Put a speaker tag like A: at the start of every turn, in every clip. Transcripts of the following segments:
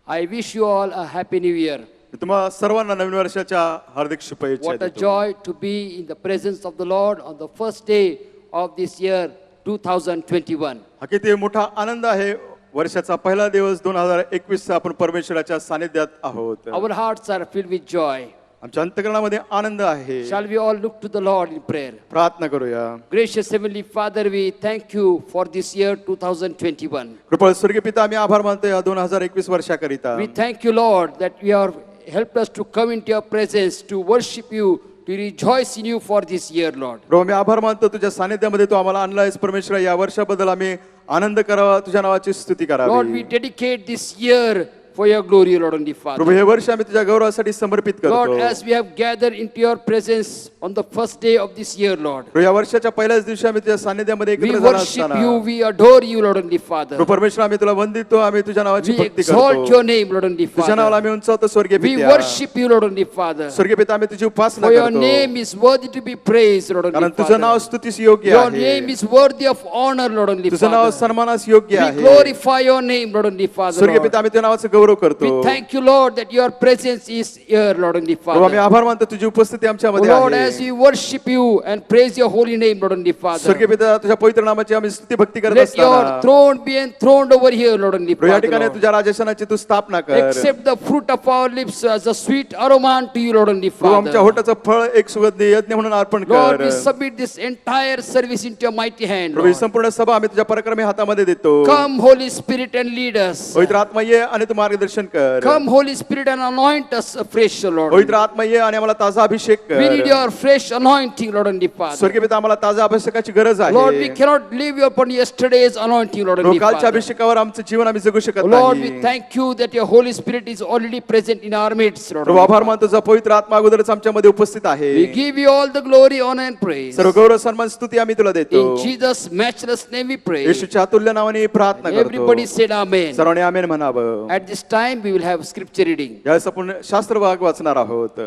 A: I wish you all a happy new year.
B: मी तुम्हा सर्वांना नवीन वर्षाच्या हार्दिक शुभेच्छा
A: What a
B: देतो.
A: joy to be in the presence of the Lord on the first day of this year 2021.
B: हा किती मोठा आनंद आहे. वर्षाचा पहिला दिवस 2021 आपण परमेश्वराच्या सानिध्यात आहोत.
A: Our hearts are filled with joy.
B: आमच्या अंतःकरणामध्ये आनंद आहे.
A: Shall we all look to the Lord in prayer?
B: प्रार्थना करूया.
A: Gracious Heavenly Father, we thank you for this year 2021.
B: कृपा स्वर्गीय पिता, आम्ही आभार मानतो या 2021 वर्षाकरिता.
A: We thank you, Lord, that you have helped us to come into your presence, to worship you, to rejoice in you for this year, Lord.
B: प्रभू, मी आभार मानतो तुझ्या सानिध्यामध्ये तू आम्हाला आणलायस. परमेश्वर, या वर्षाबद्दल आम्ही आनंद करावा, तुझ्या नावाची स्तुती
A: Lord, we
B: करावी.
A: dedicate this year for your glory, Lord and
B: Prabhu,
A: Father.
B: हे वर्ष आम्ही तुझ्या गौरवासाठी समर्पित
A: Lord,
B: करतो.
A: as we have gathered into your presence on the first day of this year, Lord,
B: प्रभू, या वर्षाच्या पहिल्याच दिवशी आम्ही तुझ्या सानिध्यामध्ये
A: we
B: एकत्र झाला
A: worship
B: असताना
A: you, we adore you, Lord and Father.
B: प्रभू परमेश्वर, आम्ही तुला वंदितो, आम्ही तुझ्या नावाची
A: We
B: भक्ती
A: exalt
B: करतो.
A: your name, Lord and
B: तुझ्या नावाला
A: Father.
B: आम्ही उंचावतो स्वर्गीय
A: We
B: पित्या.
A: worship you, Lord and Father.
B: स्वर्गीय पिता, आम्ही तुझी उपासना
A: For your
B: करतो.
A: name is worthy to be praised, Lord
B: कारण
A: and
B: तुझं नाव
A: Father.
B: स्तुतीस योग्य
A: Your
B: आहे.
A: name is worthy of honor, Lord and
B: तुझं नाव
A: Father.
B: सन्मानास योग्य
A: We
B: आहे.
A: glorify your name, Lord and Father.
B: स्वर्गीय
A: Lord.
B: पिता, आम्ही तुझ्या नावाचं गौरव करतो.
A: We thank you, Lord, that your presence is here, Lord and
B: प्रभू, आम्ही
A: Father.
B: आभार मानतो, तुझी उपस्थिती आमच्यामध्ये
A: Lord, as
B: आहे.
A: we worship you and praise your holy name, Lord and
B: स्वर्गीय
A: Father,
B: पिता, तुझ्या पवित्र नामाची आम्ही स्तुती भक्ती करत
A: let your
B: असताना
A: throne be enthroned over here, Lord and
B: प्रभू, या
A: Father.
B: ठिकाणी
A: Lord.
B: तुझ्या राजशासनाची तू स्थापना कर.
A: Accept the fruit of our lips as a sweet aroma unto you, Lord and
B: प्रभू, आमच्या
A: Father.
B: होटाचं फळ एक सुगंध यज्ञ म्हणून अर्पण
A: Lord,
B: कर.
A: we submit this entire service into your mighty hand,
B: Prabhu, he
A: Lord.
B: संपूर्ण सभा आम्ही तुझ्या पराक्रमी हातामध्ये देतो.
A: Come, Holy Spirit, and lead us.
B: पवित्र आत्मा ये आणि तू मार्गदर्शन कर.
A: Come, Holy Spirit, and anoint us afresh, Lord.
B: पवित्र आत्मा ये आणि आम्हाला ताजा अभिषेक
A: We need
B: कर.
A: your fresh anointing, Lord and Father.
B: स्वर्गीय पिता, आम्हाला ताजा अभिषेकाची गरज
A: Lord, we
B: आहे.
A: cannot live upon yesterday's anointing, Lord
B: Prabhu,
A: and
B: कालच्या
A: Father.
B: अभिषेकावर आमचं जीवन आम्ही जगू शकत
A: Lord, we
B: नाही.
A: thank you that your Holy Spirit is already present in our midst, Lord.
B: प्रभू, आभार मानतो, तुझा पवित्र आत्मा अगोदरच आमच्यामध्ये उपस्थित आहे.
A: We give you all the glory, honor, and praise.
B: सर्व गौरव सन्मान स्तुती आम्ही तुला देतो.
A: In Jesus' matchless name we pray.
B: येशूच्या अतुल्य नावाने प्रार्थना
A: Everybody
B: करतो.
A: said amen.
B: सर्वांनी आमेन म्हणावं.
A: At this time, we will have scripture reading.
B: यावेळेस आपण शास्त्र भाग वाचणार आहोत.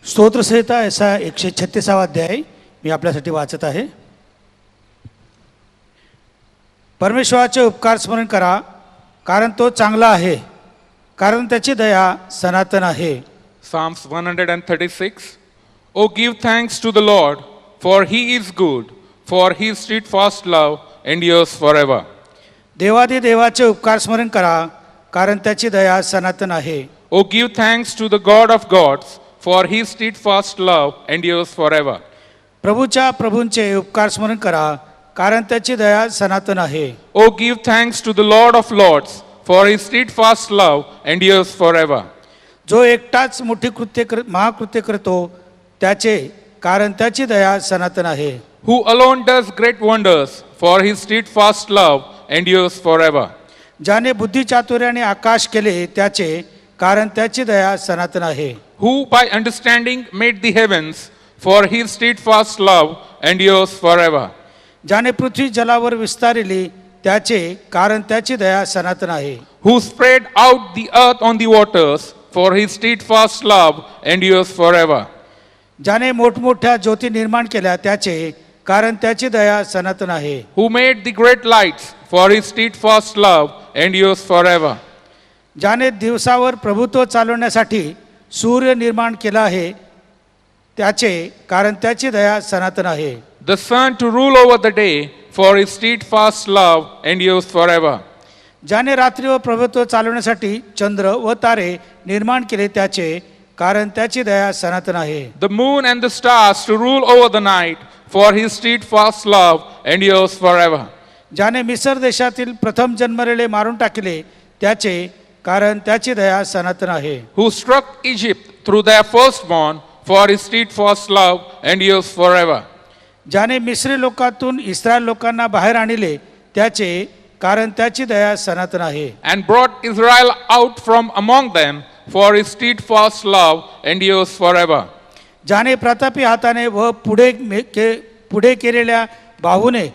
C: स्तोत्रसंहिता ऐसा 136वा अध्याय मी आपल्यासाठी वाचत आहे. परमेश्वराचे उपकार स्मरण करा, कारण तो चांगला आहे, कारण त्याची दया सनातन आहे.
D: Psalms 136. O give thanks to the Lord, for he is good, for his steadfast love endures forever.
C: देवादी देवाचे उपकार स्मरण करा, कारण त्याची दया सनातन आहे.
D: O give thanks to the God of gods, for his steadfast love endures forever.
C: प्रभूच्या प्रभूंचे उपकार स्मरण करा, कारण त्याची दया सनातन आहे.
D: O give thanks to the Lord of lords, for his steadfast love endures forever.
C: जो एकटाच मोठी महाकृत्य करतो त्याचे, कारण त्याची दया सनातन आहे.
D: Who alone does great wonders, for his steadfast love endures forever.
C: ज्याने बुद्धिचातुर्याने आकाश केले त्याचे, कारण त्याची दया सनातन आहे.
D: Who by understanding made the heavens, for his steadfast love endures forever.
C: ज्याने पृथ्वी जलावर विस्तारिली त्याचे, कारण त्याची दया सनातन आहे.
D: Who spread out the earth on the waters, for his steadfast love endures forever.
C: ज्याने मोठमोठ्या ज्योती निर्माण केल्या त्याचे, कारण त्याची दया सनातन आहे.
D: Who made the great lights, for his steadfast love endures forever.
C: ज्याने दिवसावर प्रभुत्व चालवण्यासाठी सूर्य निर्माण केला आहे त्याचे, कारण त्याची दया सनातन आहे.
D: The sun to rule over the day, for his steadfast love endures forever.
C: ज्याने रात्रीवर प्रभुत्व चालवण्यासाठी चंद्र व तारे निर्माण केले त्याचे, कारण त्याची दया सनातन आहे.
D: The moon and the stars to rule over the night, for his steadfast love endures forever.
C: ज्याने मिसर देशातील प्रथम जन्मलेले मारून टाकले त्याचे, कारण त्याची दया सनातन आहे.
D: Who struck Egypt through their firstborn, for his steadfast love endures forever.
C: ज्याने मिस्री लोकातून इस्रायल लोकांना बाहेर आणले त्याचे, कारण त्याची दया सनातन आहे.
D: And brought Israel out from among them, for his steadfast love endures forever.
C: ज्याने प्रतापी हाताने व पुढे केलेल्या बाहूने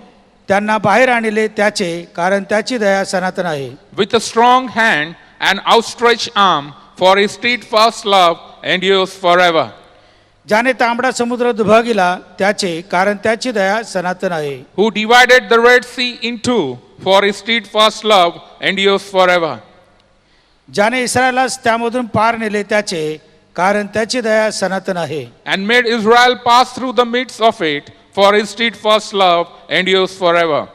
C: त्यांना बाहेर आणले त्याचे, कारण त्याची दया सनातन आहे.
D: With a strong hand and outstretched arm, for his steadfast love endures forever.
C: ज्याने तांबडा समुद्र दुभागिला त्याचे, कारण त्याची दया सनातन आहे.
D: Who divided the Red Sea in two, for his steadfast love endures forever.
C: ज्याने इस्रायलास त्यामधून पार नेले त्याचे, कारण त्याची दया सनातन आहे.
D: And made Israel pass through the midst of it, for his steadfast love endures forever.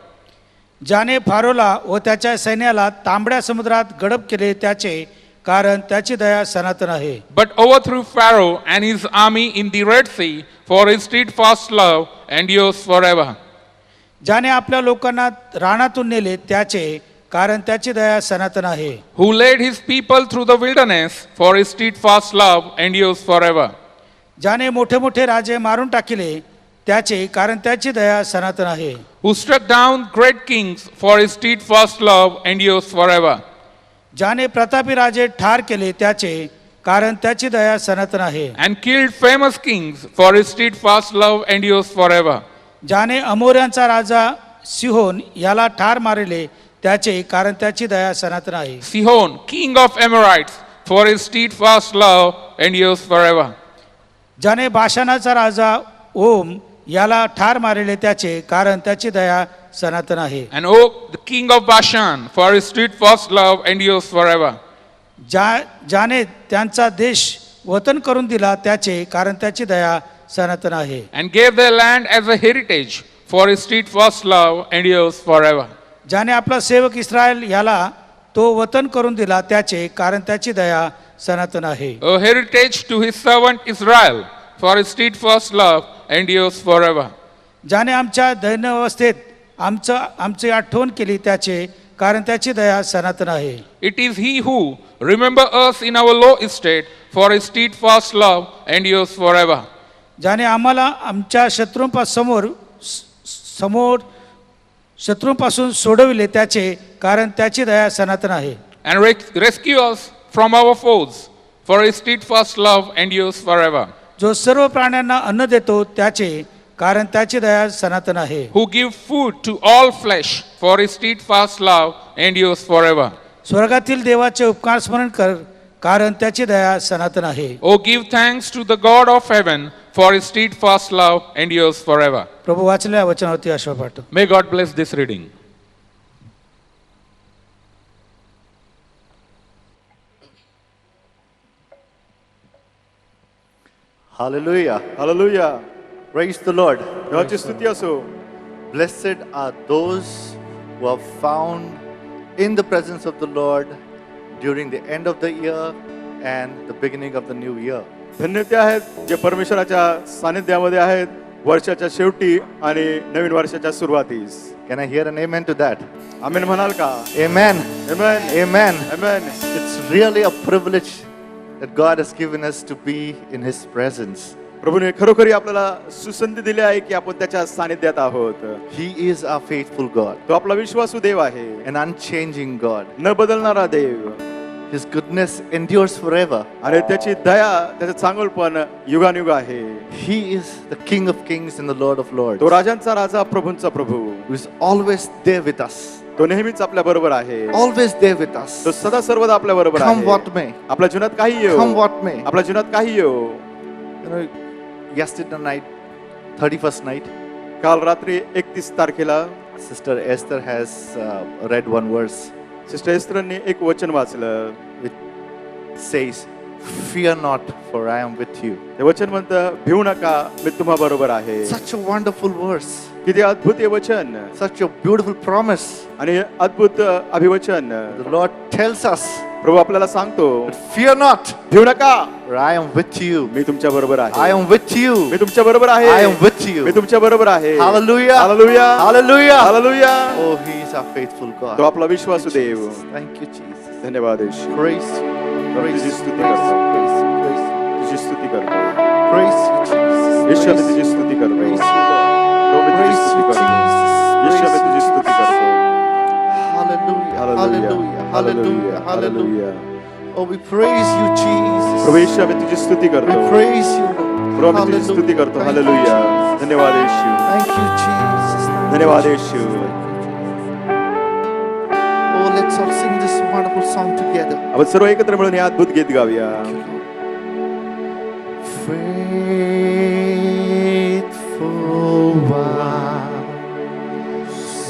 C: ज्याने फारोला व त्याच्या सैन्याला तांबड्या समुद्रात गडप केले त्याचे, कारण त्याची दया सनातन आहे.
D: But overthrew Pharaoh and his army in the Red Sea, for his steadfast love endures forever.
C: ज्याने आपल्या लोकांना रानातून नेले त्याचे, कारण त्याची दया सनातन आहे.
D: Who led his people through the wilderness, for his steadfast love endures forever.
C: ज्याने मोठे मोठे राजे मारून टाकिले त्याचे, कारण त्याची दया सनातन आहे.
D: Who struck down great kings, for his steadfast love endures forever.
C: ज्याने प्रतापी राजे ठार केले त्याचे, कारण त्याची दया सनातन आहे.
D: And killed famous kings, for his steadfast love endures forever.
C: ज्याने अमोऱ्यांचा राजा सिहोन याला ठार मारिले त्याचे, कारण त्याची दया सनातन आहे.
D: Sihon, king of Amorites, for his steadfast love endures forever.
C: ज्याने बाशानाचा राजा ओम याला ठार मारिले त्याचे, कारण त्याची दया सनातन आहे.
D: And Og, the king of Bashan, for his steadfast love endures forever.
C: ज्याने त्यांचा देश वतन करून दिला त्याचे, कारण त्याची दया सनातन आहे.
D: And gave their land as a heritage, for his steadfast love endures forever.
C: ज्याने आपला सेवक इस्रायल याला तो वतन करून दिला त्याचे, कारण त्याची दया सनातन आहे.
D: A heritage to his servant Israel, for his steadfast love endures forever.
C: ज्याने आमच्या दैन्यावस्थेत आमची आठवण केली त्याचे, कारण त्याची दया सनातन आहे.
D: It is he who remember us in our low estate, for his steadfast love endures forever.
C: ज्याने आम्हाला आमच्या शत्रूंपासून सोडविले त्याचे, कारण त्याची दया सनातन आहे.
D: And rescue us from our foes, for his steadfast love endures forever.
C: जो सर्व प्राण्यांना अन्न देतो त्याचे, कारण त्याची दया सनातन आहे.
D: Who give food to all flesh, for his steadfast love endures forever.
C: स्वर्गातील देवाचे उपकार स्मरण कर, कारण त्याची दया सनातन आहे.
D: Oh, give thanks to the God of heaven, for his steadfast love endures forever.
C: प्रभू वाचल्या वचनावरती आशीर्वाद पाठव.
D: May God bless this reading.
E: Hallelujah.
B: Hallelujah.
E: Praise the Lord.
B: देवाची स्तुती असो.
E: Blessed are those who are found in the presence of the Lord during the end of the year and the beginning of the new year.
B: धन्य ते आहेत जे परमेश्वराच्या सानिध्यामध्ये आहेत वर्षाच्या शेवटी आणि नवीन वर्षाच्या सुरुवातीस.
E: Can I hear an amen to that?
B: आमेन म्हणाल का?
E: Amen.
B: Amen.
E: Amen.
B: Amen.
E: It's really a privilege that God has given us to be in His presence.
B: प्रभूने खरोखरी आपल्याला सुसंधी दिली आहे की आपण त्याच्या सानिध्यात आहोत.
E: He is our faithful God,
B: तो आपला विश्वासू देव आहे,
E: an unchanging God.
B: न बदलणारा देव.
E: His goodness endures forever.
B: आणि त्याची दया, त्याचं चांगुलपण युगानुग आहे.
E: He is the King of kings and the Lord of lords,
B: तो राजांचा राजा, प्रभूंचा प्रभू.
E: who is always there with us.
B: तो नेहमीच आपल्या बरोबर आहे.
E: Always there with us.
B: तो सदा सर्वदा आपल्या बरोबर
E: Come
B: आहे.
E: what may.
B: आपल्या जीवनात काही येऊ.
E: Come what may.
B: आपल्या जीवनात काही येऊ.
E: You know, yesterday night, 31st night,
B: काल रात्री 31 तारखेला
E: Sister Esther has read one verse.
B: Sister एस्त्रनी एक वचन वाचलं.
E: It says, "Fear not, for I am with you."
B: ते वचन म्हणतं, भिवू नका, मी तुम्हा बरोबर आहे.
E: Such a wonderful verse.
B: किती अद्भुत हे वचन
E: Such a beautiful promise.
B: आणि हे अद्भुत अभिवचन
E: The Lord tells us,
B: प्रभू आपल्याला सांगतो,
E: "Fear not,
B: भिवू नका,
E: for I am with you."
B: मी तुमच्या बरोबर आहे.
E: I am with you.
B: मी तुमच्या बरोबर आहे.
E: I am with you.
B: मी तुमच्या बरोबर आहे.
E: Hallelujah.
B: Hallelujah.
E: Hallelujah.
B: Hallelujah.
E: Oh, He is our faithful God.
B: तो आपला विश्वासू देव.
E: Thank you, Jesus.
B: धन्यवाद येशू.
E: Praise you. Praise
B: तुझी
E: you.
B: स्तुती
E: Praise
B: करतो.
E: you. Praise you. Praise you.
B: तुझी स्तुती करतो.
E: Praise you, Jesus.
B: येशू, आम्ही
E: Praise
B: तुझी
E: you.
B: स्तुती करतो.
E: Praise you, Lord.
B: प्रभू, मी तुझी
E: Praise
B: स्तुती
E: you,
B: करतो.
E: Jesus.
B: येशू, आम्ही तुझी
E: Praise you.
B: स्तुती करतो.
E: Hallelujah. Hallelujah. Hallelujah. Hallelujah. Oh, we praise you, Jesus.
B: प्रभू येशू, आम्ही तुझी स्तुती
E: We
B: करतो.
E: praise you, Lord.
B: प्रभू, आम्ही तुझी स्तुती
E: Hallelujah.
B: करतो.
E: Thank you,
B: hallelujah.
E: Jesus.
B: धन्यवाद येशू.
E: Thank you, Jesus. Thank you,
B: धन्यवाद
E: Jesus.
B: Yeshu.
E: Thank you, Jesus. Oh, let's all sing this wonderful song together.
B: आपण सर्व एकत्र मिळून हे अद्भुत गीत गाऊया.
E: faithful one,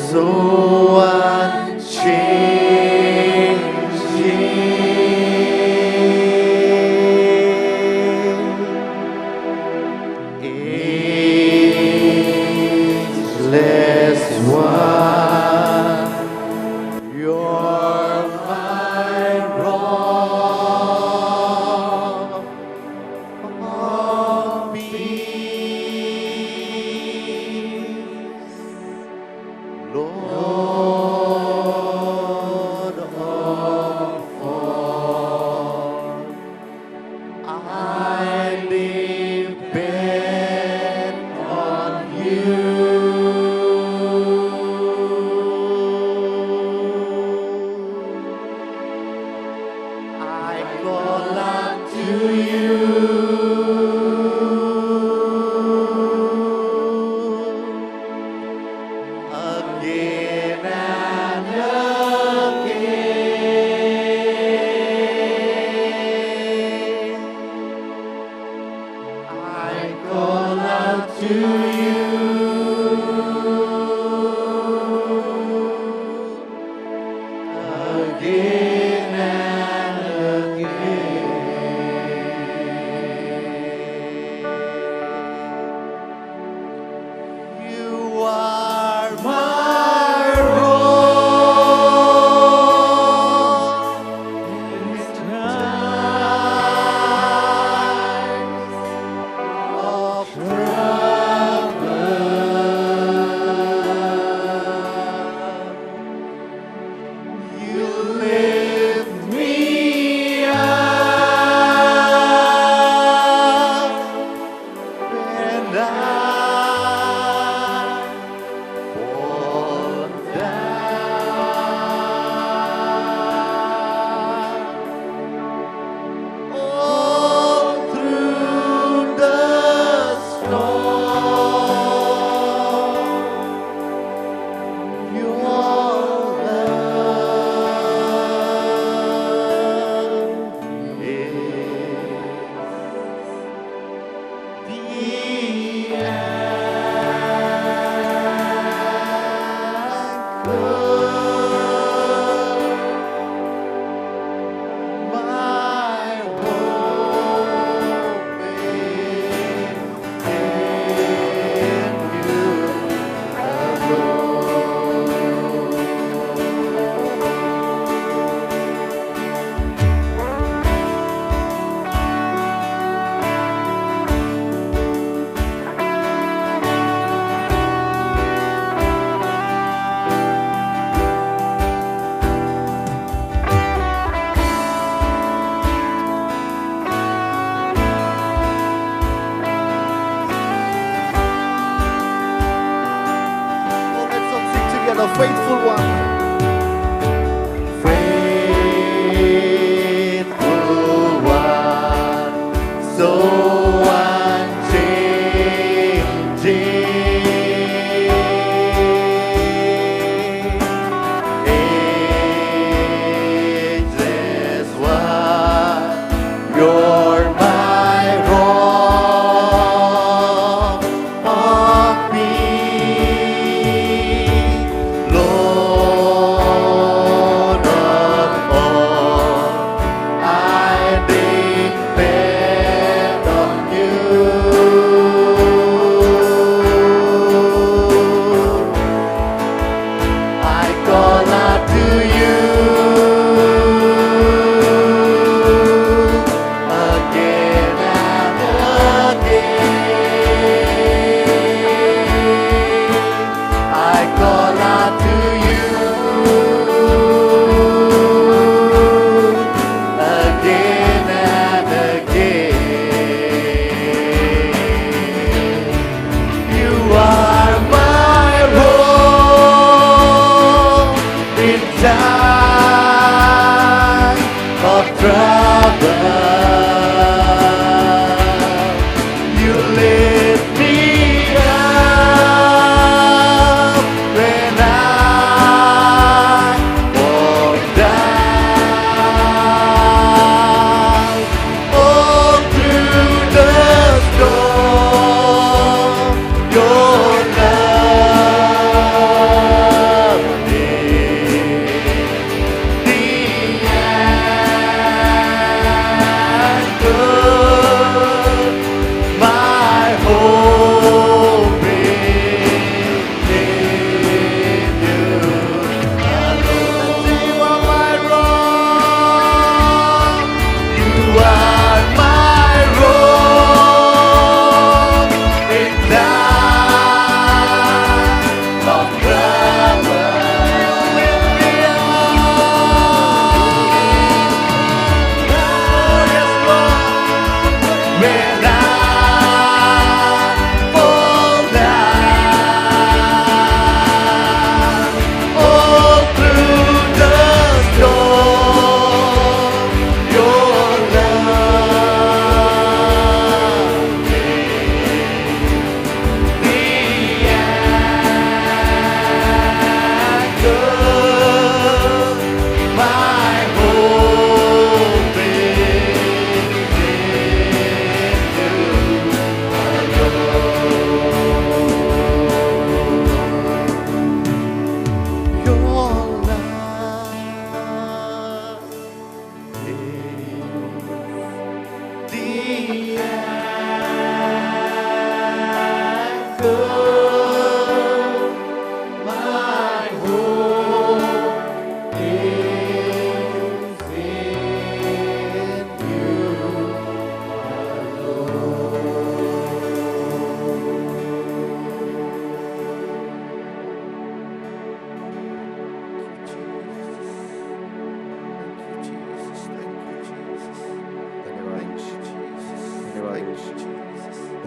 E: so unchanging, ageless one, you're my rock of peace, Lord of all, I depend on you. I call unto you. Again and again, I call out to you. Again and again, you are my rock in times of trouble.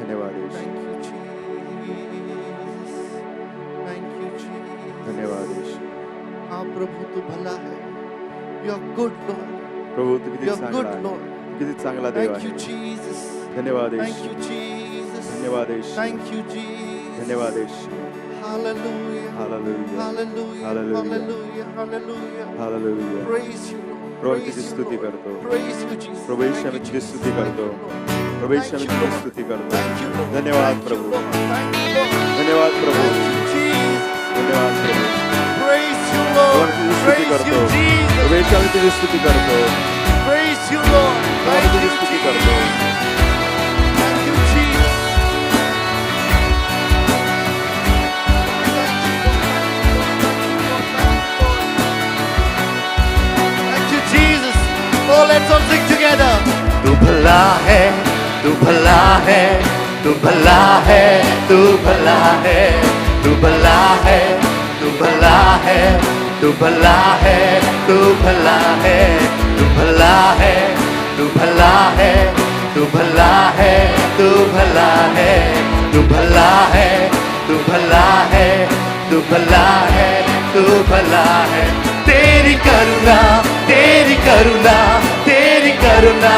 B: धन्यवाद धन्यवाद
E: हाँ प्रभु तू भला है. You are good, Lord.
B: प्रभू तू किती
E: You are
B: चांगला
E: good,
B: आहे.
E: Lord.
B: किती चांगला देव
E: Thank you,
B: आहे.
E: Jesus.
B: धन्यवाद
E: Thank you, Jesus.
B: धन्यवाद
E: Thank you, Jesus.
B: धन्यवाद
E: Hallelujah.
B: Hallelujah
E: Hallelujah.
B: Hallelujah.
E: Hallelujah. Hallelujah.
B: Hallelujah
E: Praise you, Lord.
B: Prabhu
E: Praise
B: तुझी
E: you,
B: स्तुती
E: Lord.
B: करतो.
E: Praise you, Jesus.
B: प्रभु यीशु आम्ही
E: Thank you,
B: तुझी
E: Jesus.
B: स्तुती करतो.
E: Thank you, Lord.
B: प्रभु यीशु आम्ही
E: Thank you,
B: तुझी
E: Lord.
B: स्तुती करतो.
E: Thank you, Lord.
B: धन्यवाद
E: Thank you,
B: Prabhu.
E: Lord. Thank you, Lord.
B: धन्यवाद प्रभु.
E: Thank you, Jesus.
B: धन्यवाद प्रभु.
E: Praise you,
B: Prabhu
E: Lord.
B: आम्ही तुझी स्तुती
E: Praise
B: करतो.
E: you, Jesus.
B: प्रभु यीशु आम्ही तुझी स्तुती करतो.
E: Praise you, Lord.
B: प्रभु आम्ही
E: Thank
B: तुझी
E: you,
B: स्तुती
E: Jesus.
B: करतो.
E: Thank you, Jesus. Thank you, Jesus. Oh, let's all sing together. तू भला है, तू भला है, तू भला है, तू भला है, तू भला है, तू भला है, तू भला है, तू भला है, तू भला है, तू भला है, तू भला है, तू भला है, तू भला है, तू भला है, तू भला है, तू भला है. तेरी करुणा, तेरी करुणा, तेरी करुणा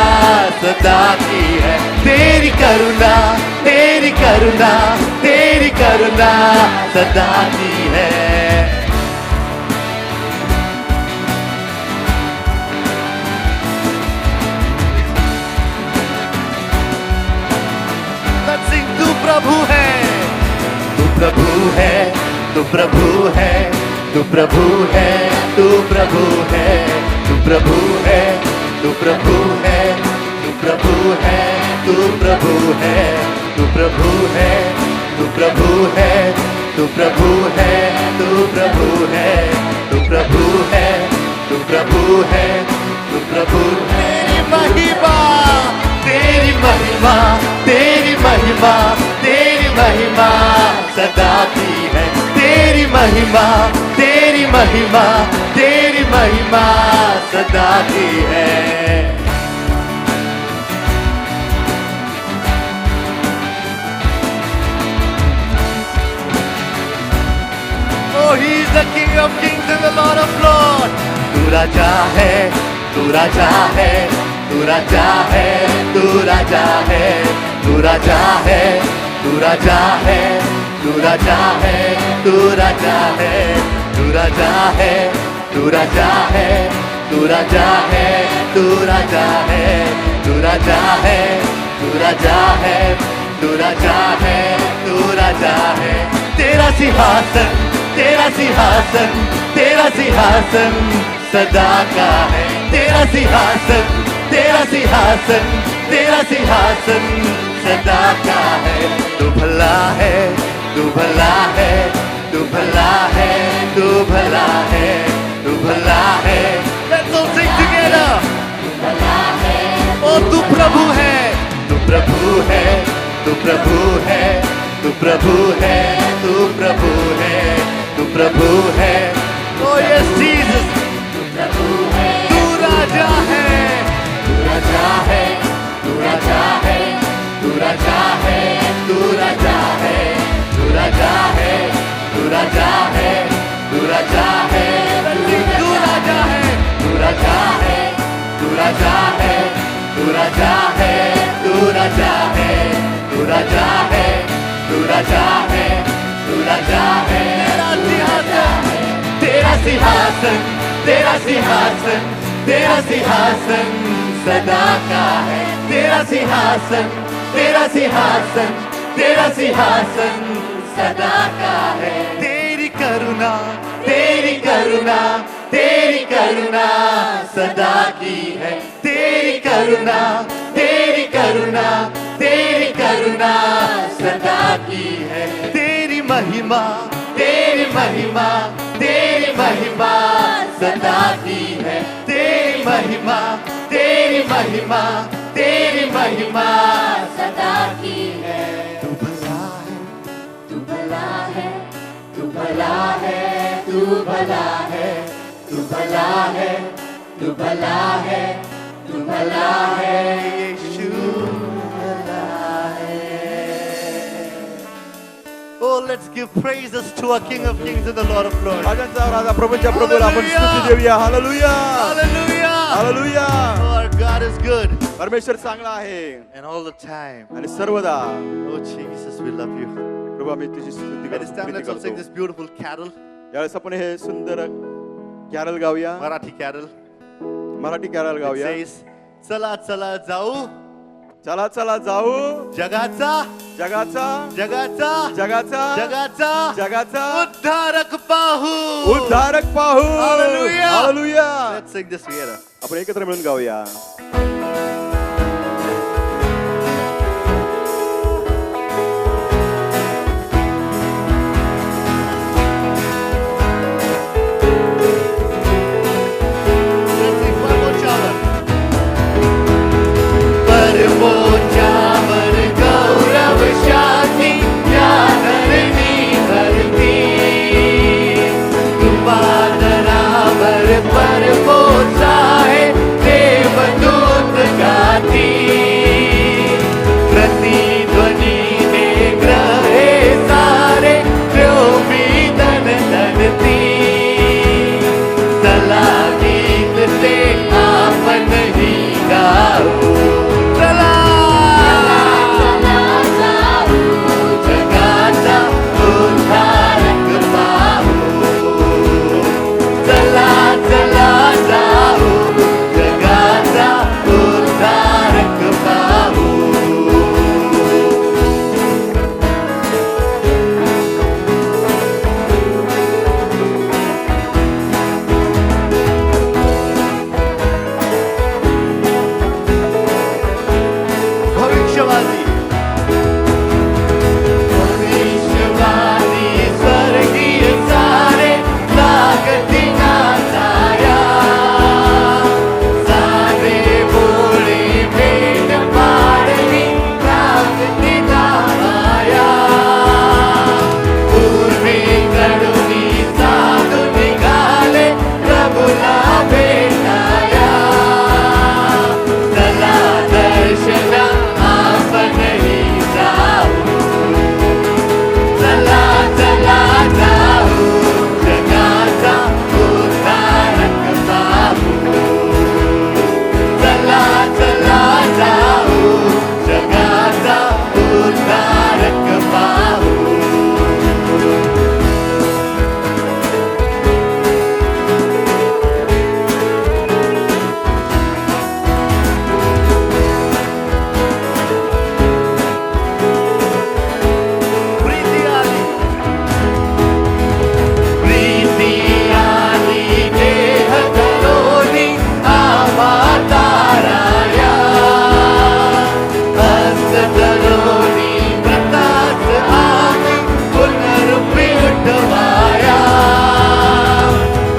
E: सदा की है. तेरी करुणा, तेरी करुणा, तेरी करुणा सदा की है. Let's sing, तू प्रभु है, तू प्रभु है, तू प्रभु है, तू प्रभु है, तू प्रभु है, तू प्रभु है, तू प्रभु है, तू प्रभु है, तू प्रभु है, तू प्रभु है, तू प्रभु है, तू प्रभु है, तू प्रभु है, तू प्रभु है, तू प्रभु है, तू प्रभु है. तेरी महिमा, तेरी महिमा, तेरी महिमा सदा की है. तेरी महिमा, तेरी महिमा, तेरी महिमा सदा की है. Oh, he is the King of Kings and the Lord of Lords. तू राजा है, तू राजा है, तू राजा है, तू राजा है, तू राजा है, तू राजा है, तू राजा है, तू राजा है, तू राजा है, तू राजा है, तू राजा है, तू राजा है, तू राजा है, तू राजा है, तू राजा है, तू राजा है. तेरा सिंहासन, तेरा सिंहासन, तेरा सिंहासन सदा का है. तेरा सिंहासन, तेरा सिंहासन, तेरा सिंहासन सदा का है. तू भला है, तू भला है, तू भला है, तू भला है, तू भला है. Let's all sing together. तू भला है, ओ तू प्रभु है, तू प्रभु है, तू प्रभु है, तू प्रभु है, तू प्रभु है, तू प्रभु है. Oh yes, Jesus. तू प्रभु है, तू राजा है, तू राजा है, तू राजा है, तू राजा है, तू राजा है, तू राजा है, तू राजा है, तू राजा है, तू राजा है, तू राजा है, तू राजा है, तू राजा है, तू राजा है, तू राजा है, तू राजा है, तू राजा है. तेरा सिंहासन, तेरा सिंहासन, तेरा सिंहासन सदा का है. तेरा सिंहासन, तेरा सिंहासन, तेरा सिंहासन सदा का है. तेरी करुणा, तेरी करुणा, तेरी करुणा सदा की है. तेरी करुणा, तेरी करुणा, महिमा तेरी महिमा तेरी महिमा सदा की है तेरी महिमा तेरी महिमा तेरी महिमा
F: सदा की है
E: तू भला है
F: तू भला है
E: तू भला है तू भला है तू भला है तू भला है तू भला है यीशु भला है Oh, let's give praises to our King of Kings and the Lord of Lords.
B: राजांचा राजा प्रभूंच्या प्रभूला आपण स्तुती देऊया. Hallelujah
E: Hallelujah!
B: Hallelujah.
E: Oh, our God is good
B: परमेश्वर चांगला आहे
E: and all the time.
B: आणि सर्वदा.
E: Oh, Jesus, we love you.
B: प्रभू आम्ही तुझी स्तुती
E: At this time, let's all sing this
B: करतो.
E: beautiful carol,
B: यावेळेस आपण हे सुंदर कॅरल गाऊया.
E: Marathi carol.
B: Marathi carol
E: It
B: गाऊया.
E: says, चला चला जाऊ
B: चला चला जाऊ
E: जगाचा
B: जगाचा
E: जगाचा
B: जगाचा
E: जगाचा
B: जगाचा
E: उद्धारक पाहू
B: उद्धारक पाहू.
E: Hallelujah.
B: Hallelujah.
E: Let's sing this together.
B: आपण एकत्र मिळून गाऊया.
E: Let's sing परमोच्चावर. परमोच्चावर गौरव शांती या धरणी धरती तुपादरावर परमोचा है देवदूत गाती प्रतिध्वनी ने ग्रहे सारे व्योमी धन धनती चला गीत से आपण ही गाऊ चला जगाचा उद्धारक पाहू चला चला जाऊ जगाचा उद्धारक पाहू भविष्यवादी भविष्यवादी स्वर्गीय सारे लागती नाचाया सारे बोळे भेट पाडली लागती नावाया पूर्वेकडून साधू निघाले प्रभुला भेटाया चला दर्शना आपणही जाऊ चला चला जाऊ जगाचा उद्धारक पाहू चला चला जाऊ जगाचा उद्धारक पाहू प्रीती आली प्रीती आली देह धरोनी अवताराया हस्त धरोनी व्रताच आम्ही पुनरुपी उठवाया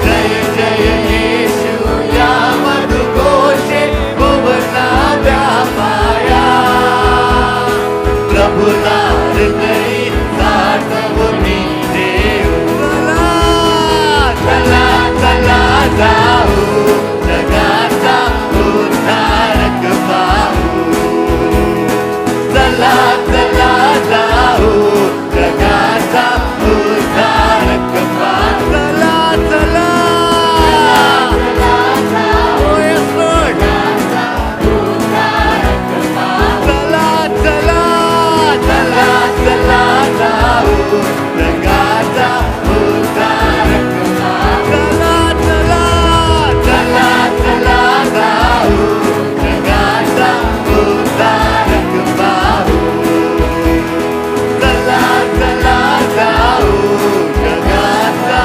E: जय जय येशू या मधुघोषे भुवना व्यापाया प्रभुला हृदयी साठवणी देऊ चला चला जाऊ जगाचा उद्धारक पाहू चला चला जाऊ जगाचा उद्धारक पाहू चला चला Oh, yes, Lord. चला चला चला चला जाऊ जगाचा उद्धारक चला चला चला चला जाऊ जगाचा उद्धारक पाहू चला चला जाऊ जगाचा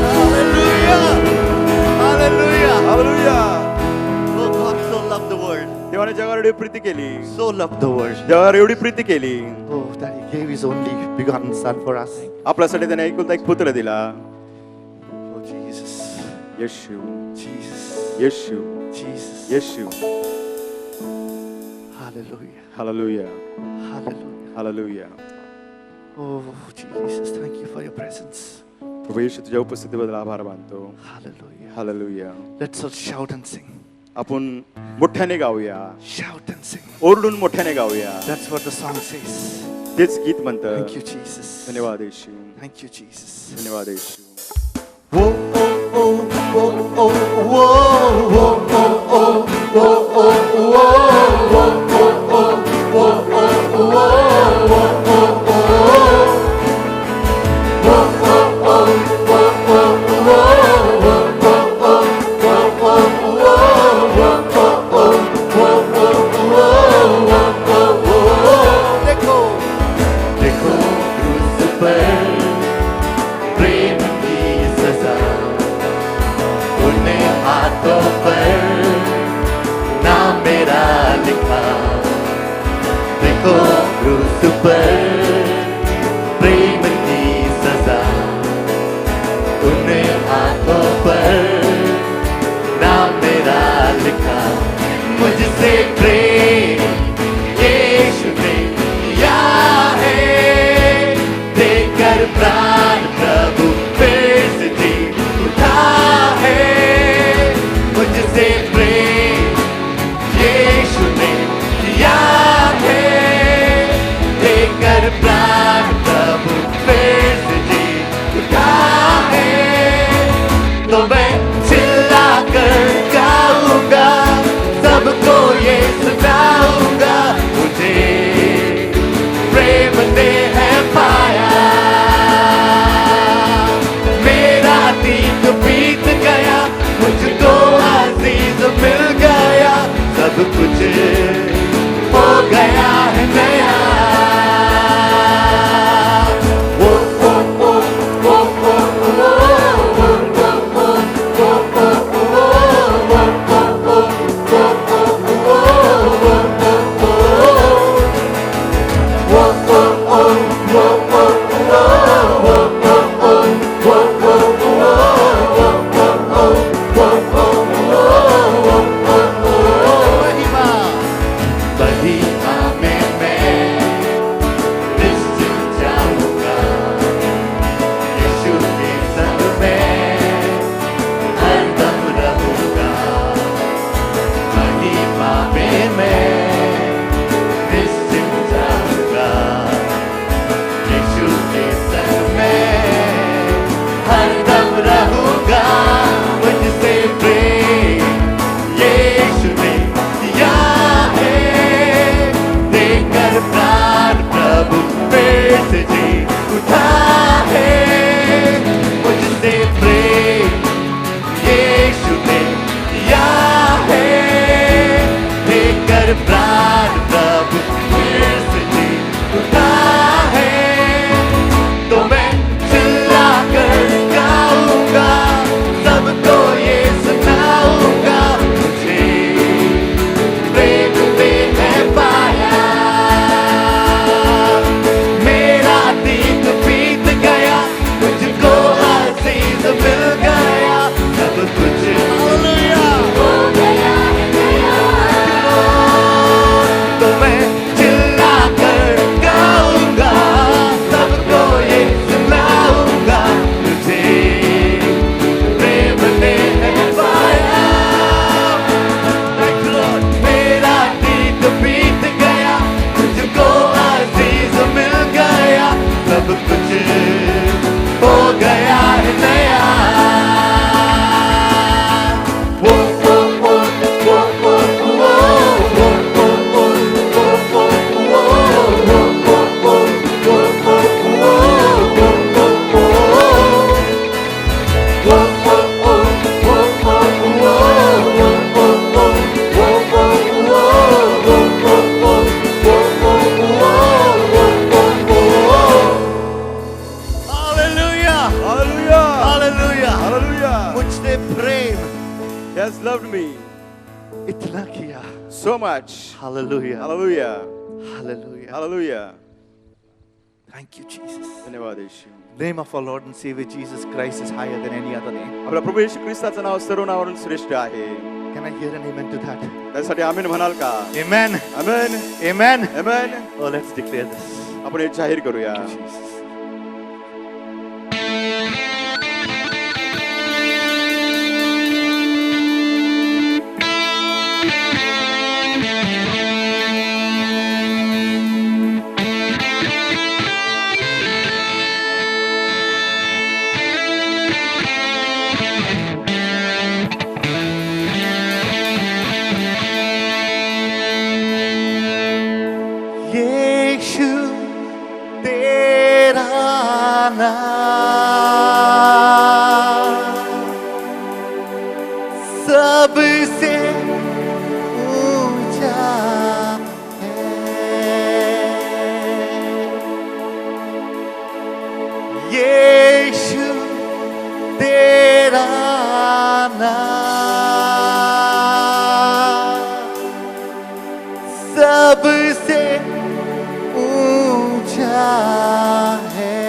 E: Hallelujah! Hallelujah!
B: Hallelujah.
E: Oh, God so loved the world.
B: तेव्हा देवाने जगावर एवढी प्रीती केली,
E: so loved the world.
B: जगावर एवढी प्रीती केली,
E: Oh, that He gave His only begotten Son for us.
B: आपल्यासाठी त्याने एकुलता एक पुत्र दिला.
E: Oh, Jesus,
B: Yeshu,
E: Jesus,
B: Yeshu,
E: Jesus.
B: Yeshu.
E: Hallelujah,
B: hallelujah,
E: hallelujah.
B: Hallelujah.
E: Oh, Jesus, thank you for your presence.
B: प्रभू येशू तुझ्या उपस्थितीबद्दल आभार मानतो.
E: Hallelujah.
B: Hallelujah.
E: Let's all shout and sing.
B: आपण मोठ्याने गाऊया,
E: Shout and sing.
B: ओरडून मोठ्याने गाऊया.
E: That's what the song says.
B: तेच गीत म्हणतं.
E: Thank you, Jesus.
B: धन्यवाद येशू,
E: Thank you, Jesus.
B: धन्यवाद येशू.
E: Whoa, oh, oh, whoa, oh, whoa, whoa, oh, oh, whoa, oh, whoa, whoa, oh, oh, whoa, oh, whoa, whoa, oh, oh. देखो क्रूस पर प्रेम की सजा, उन्हें हाथों पर नाम मेरा लिखा. देखो क्रूस पर प्रेम की सजा, उन्हें हाथों पर नाम मेरा लिखा. मुझसे प्रेम यीशु ने किया है, देकर प्राण प्रभु फिर से जी उठा है. मुझसे प्रेम यीशु ने किया है, देकर प्राण प्रभु फिर से जी उठा है. तो मैं चिल्ला कर गाऊंगा, सबको ये सुनाऊंगा, मुझे प्रेम ने है पाया. मेरा दिन बीत गया, मुझको अजीज मिल गया, सब कुछ हो गया है नया. ओ ओ ओ ओ ओ महिमा में मैं निश्चित जाऊंगा, यीशु के संग में हरदम रहूंगा. महिमा में मैं निश्चित जाऊंगा, यीशु के संग में हरदम रहूंगा. मुझसे प्रेम यीशु ने किया है, देकर प्राण प्रभु फिर से जी उठा है. मुझसे प्रेम यीशु ने किया है, देकर प्राण प्रभु फिर से जी उठा है. तो मैं चिल्ला कर गाऊंगा, सबको ये सुनाऊंगा, मुझे प्रेम में है पाया. मेरा दिन बीत गया, मुझको अजीज मिल गया, सब कुछ
F: हो गया है नया.
E: तो मैं चिल्ला कर गाऊंगा, सबको ये सुनाऊंगा, मुझे प्रेम ने है पाया. मेरा दिन बीत गया, मुझको अजीज मिल गया, सब कुछ हो गया है नया. ओ ओ ओ ओ ओ ओ ओ ओ ओ ओ Hallelujah!
B: Hallelujah,
E: Hallelujah!
B: हालेलुया.
E: मुझसे प्रेम
B: He has loved me.
E: इतना किया.
B: so much.
E: Hallelujah.
B: Hallelujah.
E: Hallelujah.
B: Hallelujah.
E: Thank you, Jesus.
B: धन्यवाद येशू.
E: Name of our Lord and Savior Jesus Christ is higher than any other name.
B: आपला प्रभू येशू ख्रिस्ताचं नाव सर्व नावावरून श्रेष्ठ आहे.
E: Can I hear an amen to that?
B: त्यासाठी आमेन म्हणाल का?
E: Amen.
B: Amen.
E: Amen.
B: Amen.
E: Oh, let's declare this.
B: आपण हे जाहीर करूया.
E: Jesus. यीशु तेरा नाम सबसे ऊंचा है. यीशु तेरा नाम सबसे ऊंचा है.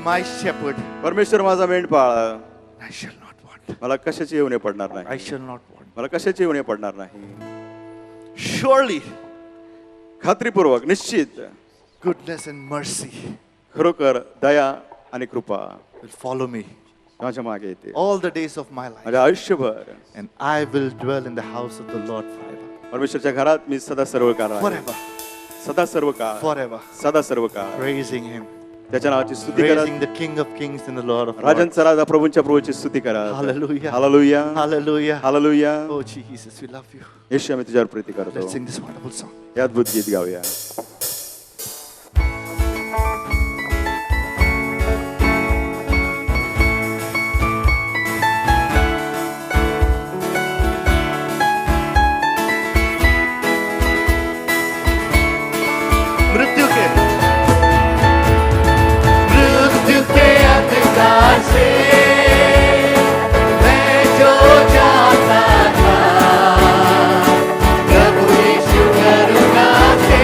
E: my shepherd.
B: परमेश्वर माझा मेंढपाळ,
E: I shall not want.
B: मला कशाची उणे पडणार
E: I
B: नाही.
E: shall not want.
B: मला कशाची उणे पडणार नाही.
E: Surely
B: खात्रीपूर्वक निश्चित
E: goodness and mercy
B: खरोखर दया आणि कृपा
E: will follow me
B: माझ्या मागे येते
E: all the days of my life.
B: माझ्या आयुष्यभर.
E: And I will dwell in the house of the Lord forever.
B: परमेश्वरच्या घरात मी सदा सर्व काळ
E: Forever.
B: सदा सर्व काळ
E: Forever.
B: सदा सर्व काळ
E: Praising him.
B: त्याच्या नावाची स्तुती
E: Praising
B: करत,
E: the King of Kings and the Lord of Lords.
B: राजांचा राजा प्रभूंच्या प्रभूची स्तुती करत.
E: Hallelujah.
B: Hallelujah,
E: Hallelujah.
B: Hallelujah.
E: Oh Jesus, we love you.
B: येशू आम्ही तुझ्यावर प्रीती करतो.
E: Let's sing this wonderful song.
B: हे अद्भुत गीत गाऊया.
E: मृत्यु के अंधकार से मैं जो जाता था, प्रभु यीशु करुणा से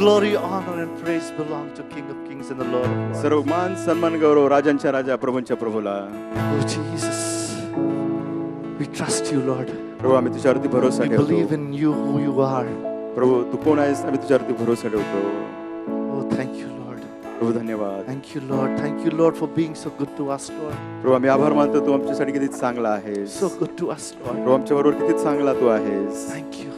E: glory, honor, and praise belong to King of Kings and the Lord of Lords.
B: सर्व मान सन्मान गौरव राजांच्या राजा प्रभूंच्या प्रभूला.
E: Oh Jesus, we trust you, Lord.
B: प्रभू आम्ही तुझ्यावरती भरोसा
E: We believe
B: ठेवतो.
E: in you, who you are.
B: प्रभू तू कोण आहेस आम्ही तुझ्यावरती भरोसा ठेवतो.
E: Oh, thank you, Lord.
B: प्रभू धन्यवाद.
E: Thank you, Lord. Thank you, Lord, for being so good to us, Lord.
B: प्रभू आम्ही आभार मानतो तू आमच्यासाठी किती चांगला आहेस.
E: So good to us, Lord.
B: प्रभू आमच्या बरोबर किती चांगला तू आहेस.
E: Thank you.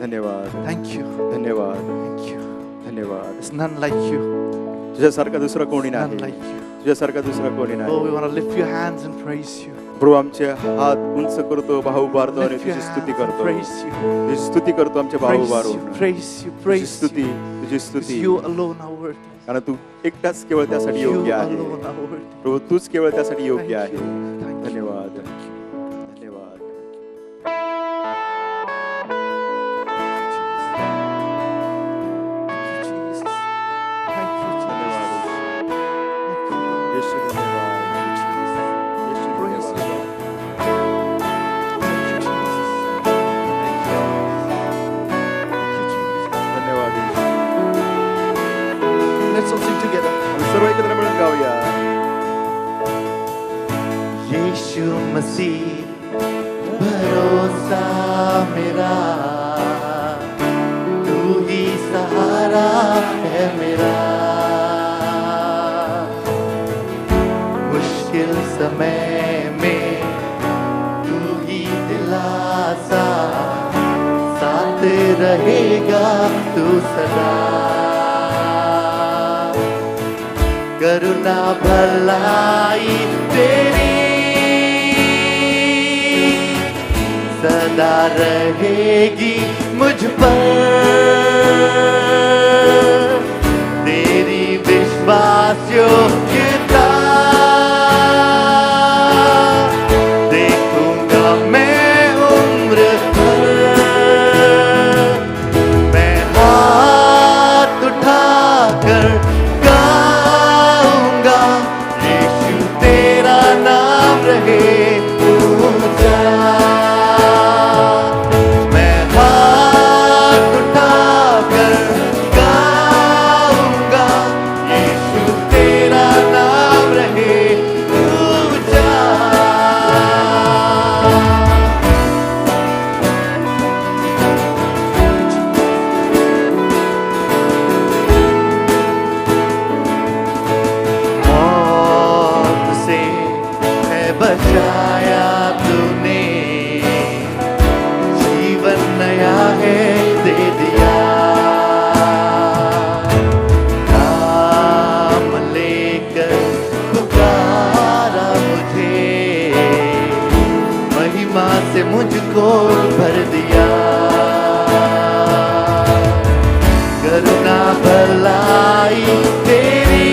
B: धन्यवाद.
E: Thank you.
B: धन्यवाद.
E: Thank you.
B: धन्यवाद.
E: There's none like you.
B: तुझ्यासारखा दुसरा कोणी
E: None
B: नाही.
E: like you.
B: तुझ्यासारखा दुसरा कोणी
E: Oh,
B: नाही.
E: we want to lift your hands and praise you.
B: प्रभू आमचे हात उंच करतो भाऊ उभारतो आणि
E: Lift your
B: तुझी
E: hands
B: स्तुती
E: and
B: करतो.
E: praise you.
B: तुझी स्तुती करतो आमचे भाऊ
E: Praise you,
B: उभारून.
E: praise you,
B: तुझी
E: praise
B: स्तुती
E: you.
B: तुझी
E: Because
B: स्तुती
E: you alone are worthy.
B: कारण तू एकटाच केवळ त्यासाठी
E: You
B: योग्य आहे.
E: alone are worthy.
B: प्रभू तूच केवळ त्यासाठी
E: Thank
B: योग्य
E: you.
B: आहे.
E: Thank you.
B: धन्यवाद.
E: Thank you.
B: धन्यवाद.
E: Thank you, Jesus. Thank you, Jesus.
B: धन्यवाद.
E: Thank you, Lord.
B: येशू धन्यवाद.
E: Thank you, Jesus.
B: Yeshu
E: Praise you,
B: धन्यवाद.
E: Lord. Thank you, Jesus. Thank you. Thank you, Jesus.
B: धन्यवाद येशू.
E: Let's all sing together.
B: आम्ही सर्व एकत्र मिळून गाऊया.
E: यीशु मसीह भरोसा मेरा, तू ही सहारा है मेरा, मुश्किल समय में तू ही दिलासा, साथ रहेगा तू सदा, करुणा भलाई तेरी सदा रहेगी मुझ पर, तेरी विश्वास योग्यता देखूंगा मैं उम्र भर, मैं हाथ उठाकर गाऊंगा, यीशु तेरा नाम रहे ऊंचा, मैं हाथ उठाकर गाऊंगा, यीशु तेरा नाम रहे ऊंचा। मौत से है बचाया तूने, जीवन नया है दे दिया, नाम लेकर पुकारा मुझे, महिमा से मुझको भर दिया, करुणा भलाई तेरी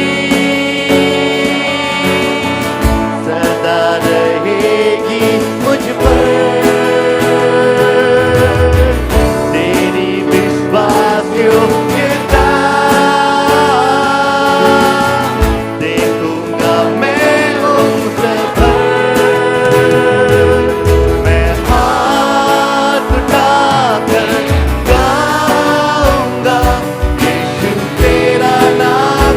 E: सदा रहेगी मुझ पर, तेरी विश्वास योग्यता देखूंगा मैं उम्र भर, मैं हाथ उठाकर गाऊंगा, यीशु तेरा नाम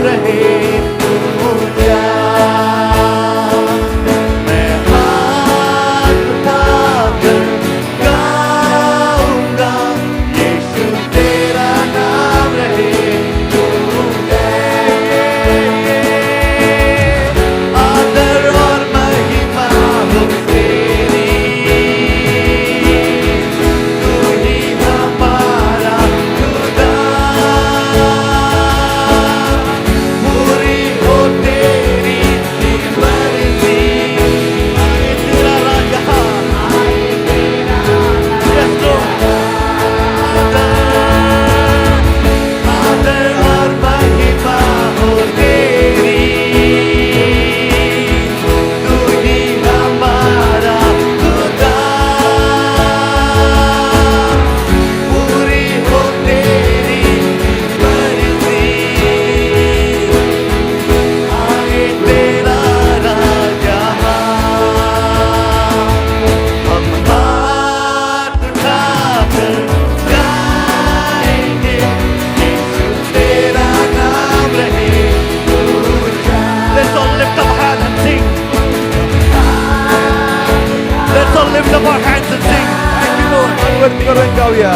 B: व्यक्त करून गाऊया.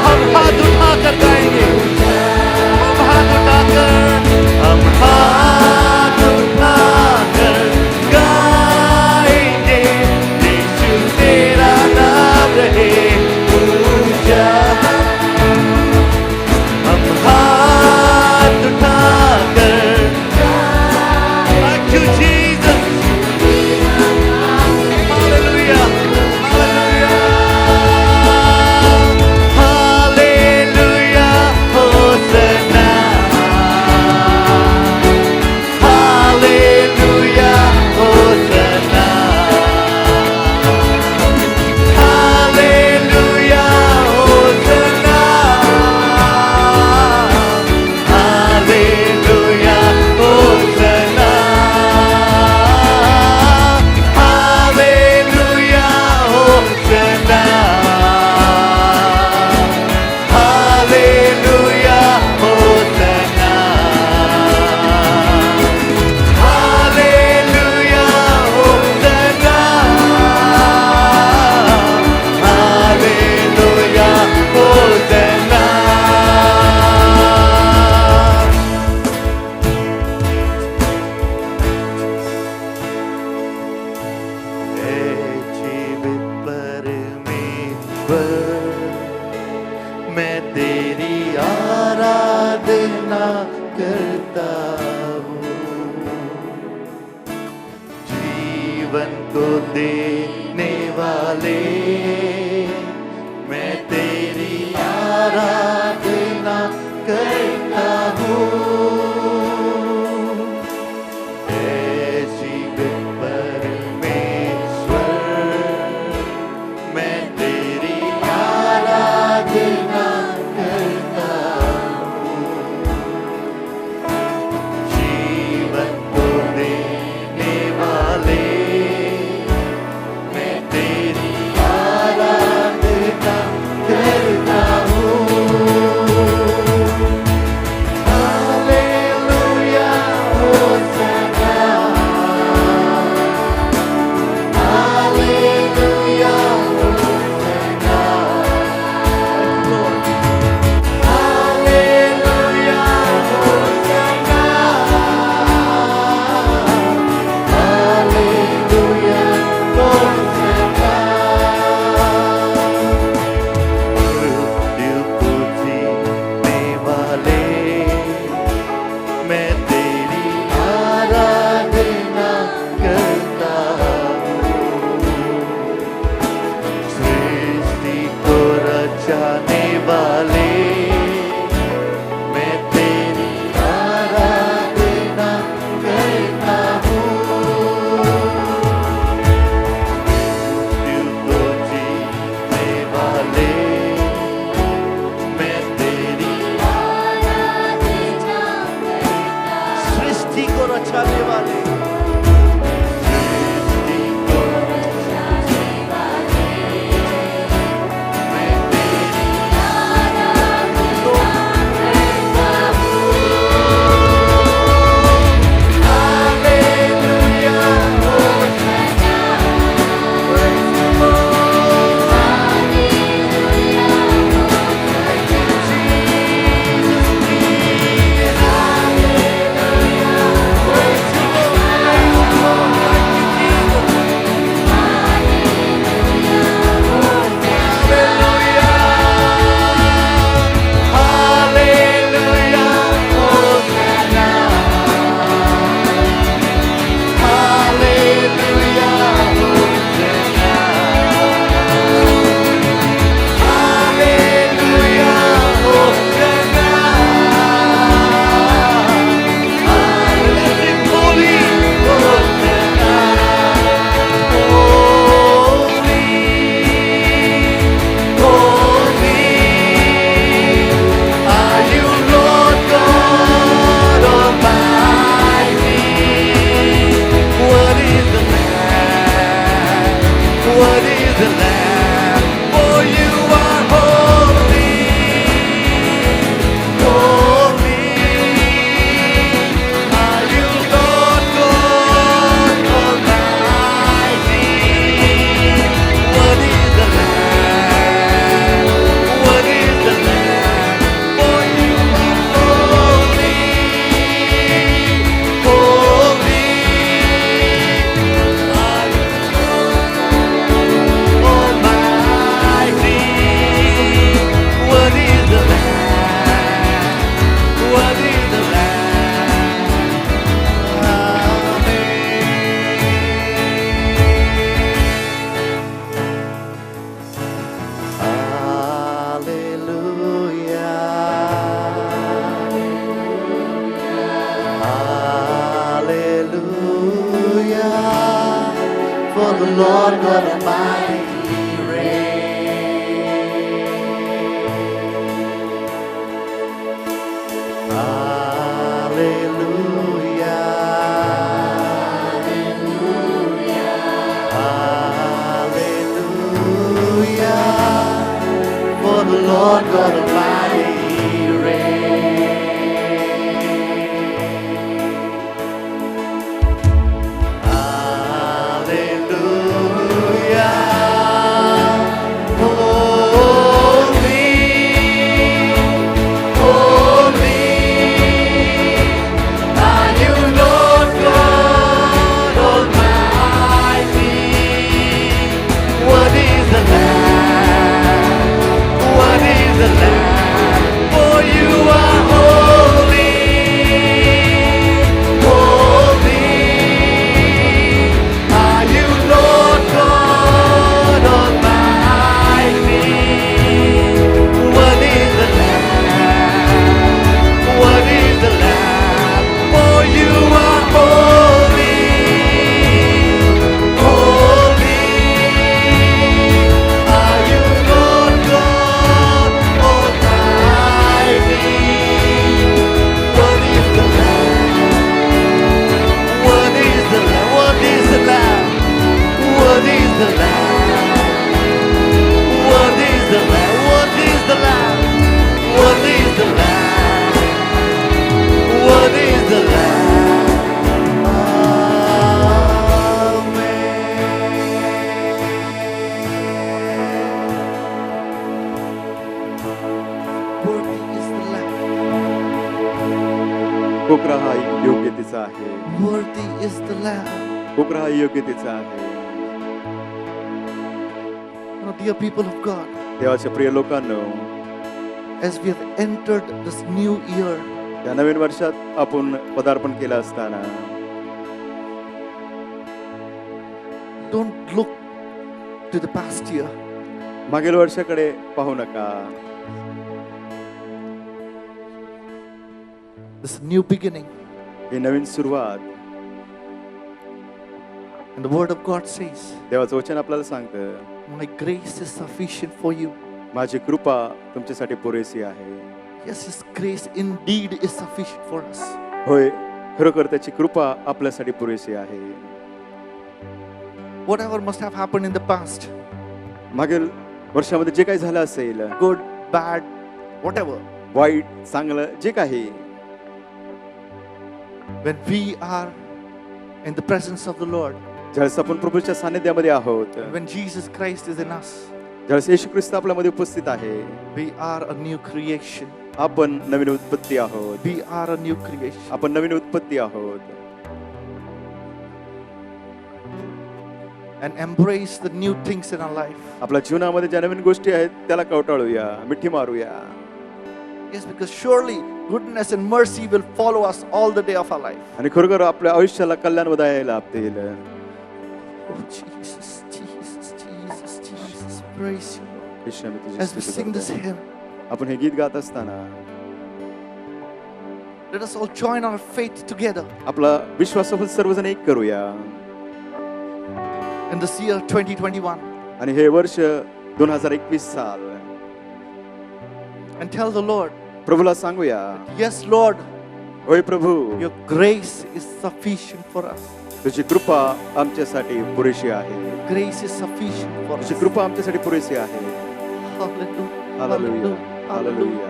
E: हम हाथ उठाकर गाएंगे, हम हाथ उठाकर, हम हाथ उठाकर गाएंगे. यीशु तेरा नाम रहे ऊंचा. हम हाथ उठाकर Thank you, Jesus. Hallelujah. Hallelujah. Hallelujah. Hosanna. Hallelujah. Hosanna. Hallelujah. Hosanna. Hallelujah. Hosanna. Hallelujah. Hosanna. Hallelujah. Hosanna. Hallelujah. Hosanna. Hallelujah. Hosanna. हे जीवित परमेश्वर, मैं तेरी आराधना करता हूँ. जीवन को देने वाले, मैं तेरी आराधना करता हूँ. हे जीवित परमेश्वर, मैं तेरी आराधना करता हूँ. जीवन को देने वाले, मैं तेरी आराधना करता हूँ. Hallelujah, Hosanna. Hallelujah, Hosanna. Hallelujah, Hosanna. Hallelujah, Hosanna. मृत्यु को जीतने वाले, मैं तेरी आराधना करता हूँ. सृष्टि को रचाने वाले, मैं तेरी आराधना करता हूँ. मृत्यु को जीतने वाले, मैं तेरी सृष्टि को रचाने वाले, सृष्टि को रचाने वाले, मैं तेरी आराधना करता हूँ. Hallelujah, Hosanna. Praise the Lord. Hallelujah, the Lamb. God Almighty reigns. Hallelujah. Hallelujah. For the Lord God Almighty reigns. Hallelujah. Holy, holy are you, Lord God Almighty. What is the Lamb? What is the Lamb? For you are holy, holy are you, Lord God Almighty. What is the Lamb? What is the Lamb? For you are holy, holy are you, Lord God Almighty. What is the Lamb? What is the Lamb? What is the Lamb? What is the Lamb? What is the Lamb? What is the Lamb? What is the Lamb? What is the Lamb? Amen. Worthy is the Lamb.
B: कोकरा हा योग्यतेचा आहे.
E: Worthy is the Lamb.
B: कोकरा हा योग्यतेचा आहे.
E: Now, dear people of God,
B: देवाच्या प्रिय लोकांनो,
E: as we have entered this new year,
B: या नवीन वर्षात आपण पदार्पण केलं असताना
E: don't look to the past year.
B: मागील वर्षाकडे पाहू नका.
E: This new beginning.
B: ही नवीन सुरुवात.
E: And the word of God says,
B: देवाचं वचन आपल्याला सांगतं,
E: my grace is sufficient for you.
B: माझी कृपा तुमच्यासाठी पुरेशी आहे.
E: Yes, His grace indeed is sufficient for us.
B: होय, खरोखर त्याची कृपा आपल्यासाठी पुरेशी आहे.
E: Whatever must have happened in the past,
B: मागील वर्षामध्ये जे काही झालं असेल,
E: good, bad, whatever,
B: वाईट, चांगलं, जे काही,
E: when we are in the presence of the Lord,
B: ज्यावेळेस आपण प्रभूच्या सानिध्यामध्ये आहोत,
E: when Jesus Christ is in us,
B: ज्यावेळेस येशू ख्रिस्त आपल्यामध्ये उपस्थित आहे,
E: we are a new creation.
B: आपण नवीन उत्पत्ती आहोत.
E: We are a new creation.
B: आपण नवीन उत्पत्ती आहोत.
E: And embrace the new things in our life.
B: आपल्या जीवनामध्ये ज्या नवीन गोष्टी आहेत त्याला कवटाळूया, मिठी मारूया.
E: Yes, because surely goodness and mercy will follow us all the day of our life.
B: आणि खरोखर आपल्या आयुष्याला कल्याण वदायला लाभतील.
E: Oh, Jesus, Jesus, Jesus, Jesus, praise you, Lord.
B: येशू, आम्ही तुझी
E: As we
B: स्तुती
E: sing this
B: करतो.
E: hymn,
B: आपण हे गीत गात असताना
E: let us all join our faith together
B: आपला विश्वासासोबत सर्वजण एक करूया.
E: in this year 2021
B: आणि हे वर्ष 2021 साल
E: and tell the Lord,
B: प्रभूला सांगूया,
E: yes, Lord,
B: होय प्रभू,
E: your grace is sufficient for us.
B: तुझी कृपा आमच्यासाठी पुरेशी आहे.
E: Grace is sufficient for us.
B: तुझी कृपा आमच्यासाठी पुरेशी आहे.
E: Hallelujah.
B: Hallelujah, hallelujah.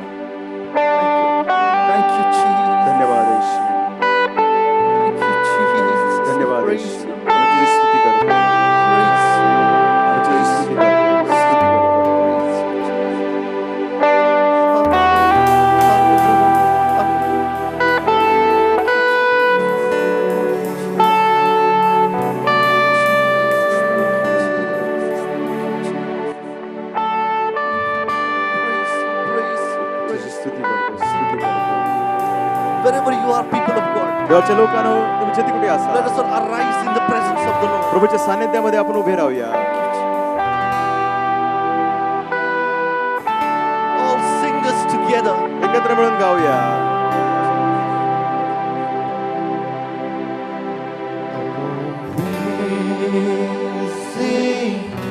E: Thank you, Jesus.
B: धन्यवाद येशू.
E: Thank you, Jesus.
B: धन्यवाद
E: Praise
B: येशू.
E: you.
B: आम्ही तुझी स्तुती करतो.
E: Praise you.
B: आम्ही तुझी स्तुती करतो. स्तुती करतो. तुझी स्तुती करतो. स्तुती करतो.
E: Wherever you are, people of God,
B: देवाच्या लोकांनो, तुम्ही जिथे कुठे
E: let
B: असाल,
E: us all arise in the presence of the Lord.
B: प्रभूच्या सानिध्यामध्ये आपण उभे राहूया.
E: All singers together.
B: एकत्र मिळून गाऊया.
E: Amazing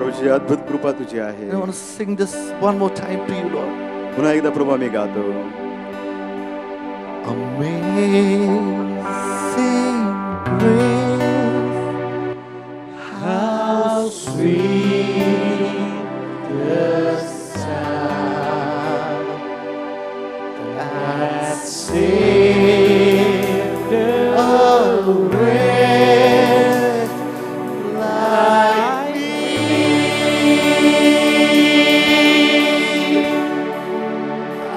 B: प्रभूची अद्भुत कृपा तुझी आहे.
E: I want to sing this one more time to you, Lord.
B: पुन्हा एकदा प्रभू आम्ही गातो.
E: Amazing grace, how sweet the sound that saved a wretch like me.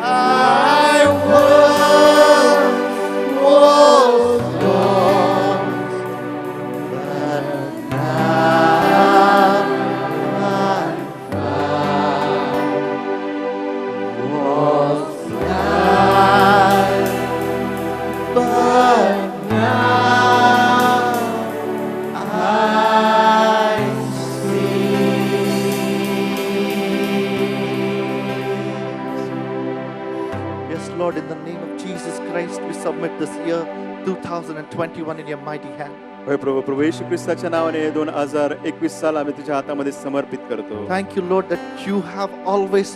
E: I once was lost, but now I'm found. Was blind, but now I see. Yes, Lord, in the name of Jesus Christ, we submit this year 2021 in your mighty hand.
B: होय प्रभू, प्रभू येशू ख्रिस्ताच्या नावाने 2021 साल आम्ही तुझ्या हातामध्ये समर्पित करतो.
E: Thank you, Lord, that you have always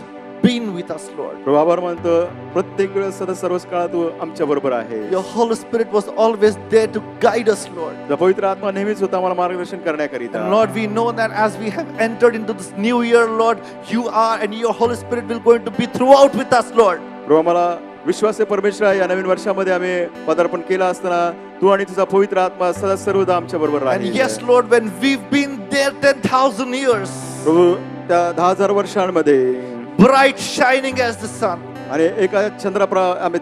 E: been with us, Lord.
B: प्रभू आभार मानतो, प्रत्येक वेळेस सदा सर्वच काळात तू आमच्या बरोबर आहे.
E: Your Holy Spirit was always there to guide us, Lord.
B: तुझा पवित्र आत्मा नेहमीच होता आम्हाला मार्गदर्शन करण्याकरिता.
E: And Lord, we know that as we have entered into this new year, Lord, you are and your Holy Spirit will going to be throughout with us, Lord.
B: प्रभू आम्हाला विश्वास आहे परमेश्वर, या नवीन वर्षामध्ये आम्ही पदार्पण केलं असताना तू आणि तुझा पवित्र आत्मा सदा सर्वदा आमच्या बरोबर
E: And
B: Raheel.
E: yes, Lord, when we've been there 10,000 years,
B: प्रभू त्या 10,000 वर्षांमध्ये
E: bright shining as the sun.
B: आणि एका आम्ही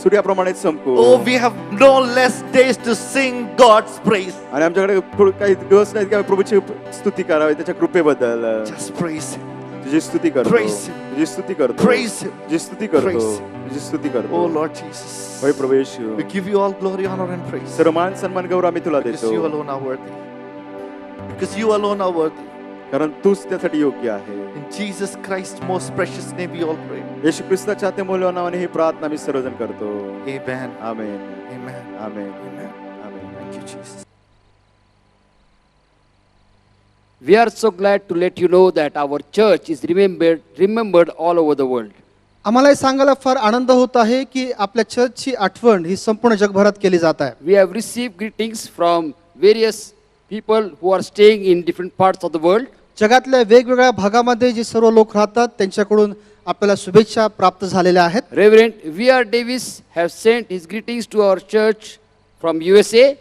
B: सूर्याप्रमाणे चमकू.
E: Oh, we have no less days to sing God's praise.
B: आणि आमच्याकडे काही दिवस नाहीत की आम्ही प्रभूची स्तुती करावी त्याच्या कृपेबद्दल.
E: Just praise Him.
B: तुझी स्तुती करतो,
E: Praise Him.
B: तुझी स्तुती करतो,
E: Praise Him.
B: तुझी स्तुती करतो,
E: Praise Him.
B: तुझी स्तुती करतो.
E: Oh, Lord Jesus.
B: होय प्रभू येशू,
E: We give you all glory, honor, and praise.
B: सर्व मान सन्मान गौरव आम्ही तुला
E: Because you
B: देतो,
E: alone are worthy. Because you alone are worthy.
B: कारण तूच त्यासाठी योग्य आहे.
E: In Jesus Christ's most precious name we all pray.
B: येशू ख्रिस्ताच्या ते मौल्यवान नावाने ही प्रार्थना आम्ही सर्वजण करतो.
E: Amen.
B: Amen,
E: Amen.
B: Amen,
E: Amen.
B: Amen.
E: Thank you, Jesus.
A: We are so glad to let you know that our church is remembered all over the world.
G: आम्हाला हे सांगायला फार आनंद होत आहे की आपल्या चर्चची आठवण ही संपूर्ण जगभरात केली जात आहे.
A: We have received greetings from various people who are staying in different parts of the world.
G: जगातल्या वेगवेगळ्या भागामध्ये जे सर्व लोक राहतात त्यांच्याकडून आपल्याला शुभेच्छा प्राप्त झालेल्या आहेत.
A: Reverend V.R. Davis have sent his greetings to our church from USA.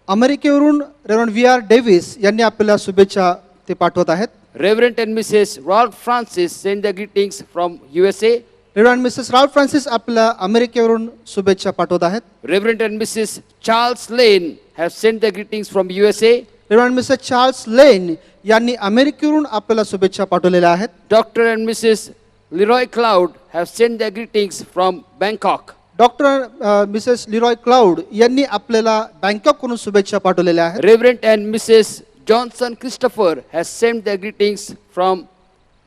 G: अमेरिकेवरून रेव्हरंड V.R. डेव्हिस यांनी आपल्याला शुभेच्छा ते पाठवत आहेत.
A: Reverend and Mrs. Ralph Francis send their greetings from USA.
G: Reverend Mrs Ralph Francis आपल्याला अमेरिकेवरून शुभेच्छा पाठवत आहेत.
A: Reverend and Mrs. Charles Lane have sent their greetings from USA.
G: Reverend Mrs Charles Lane यांनी अमेरिकेवरून आपल्याला शुभेच्छा पाठवलेल्या आहेत.
A: Dr. and Mrs. Leroy Cloud have sent their greetings from Bangkok.
G: Doctor Mrs Leroy Claude यांनी आपल्याला बँकॉकवरून शुभेच्छा पाठवलेल्या आहेत.
A: Reverend and Mrs. Johnson Christopher has sent their greetings from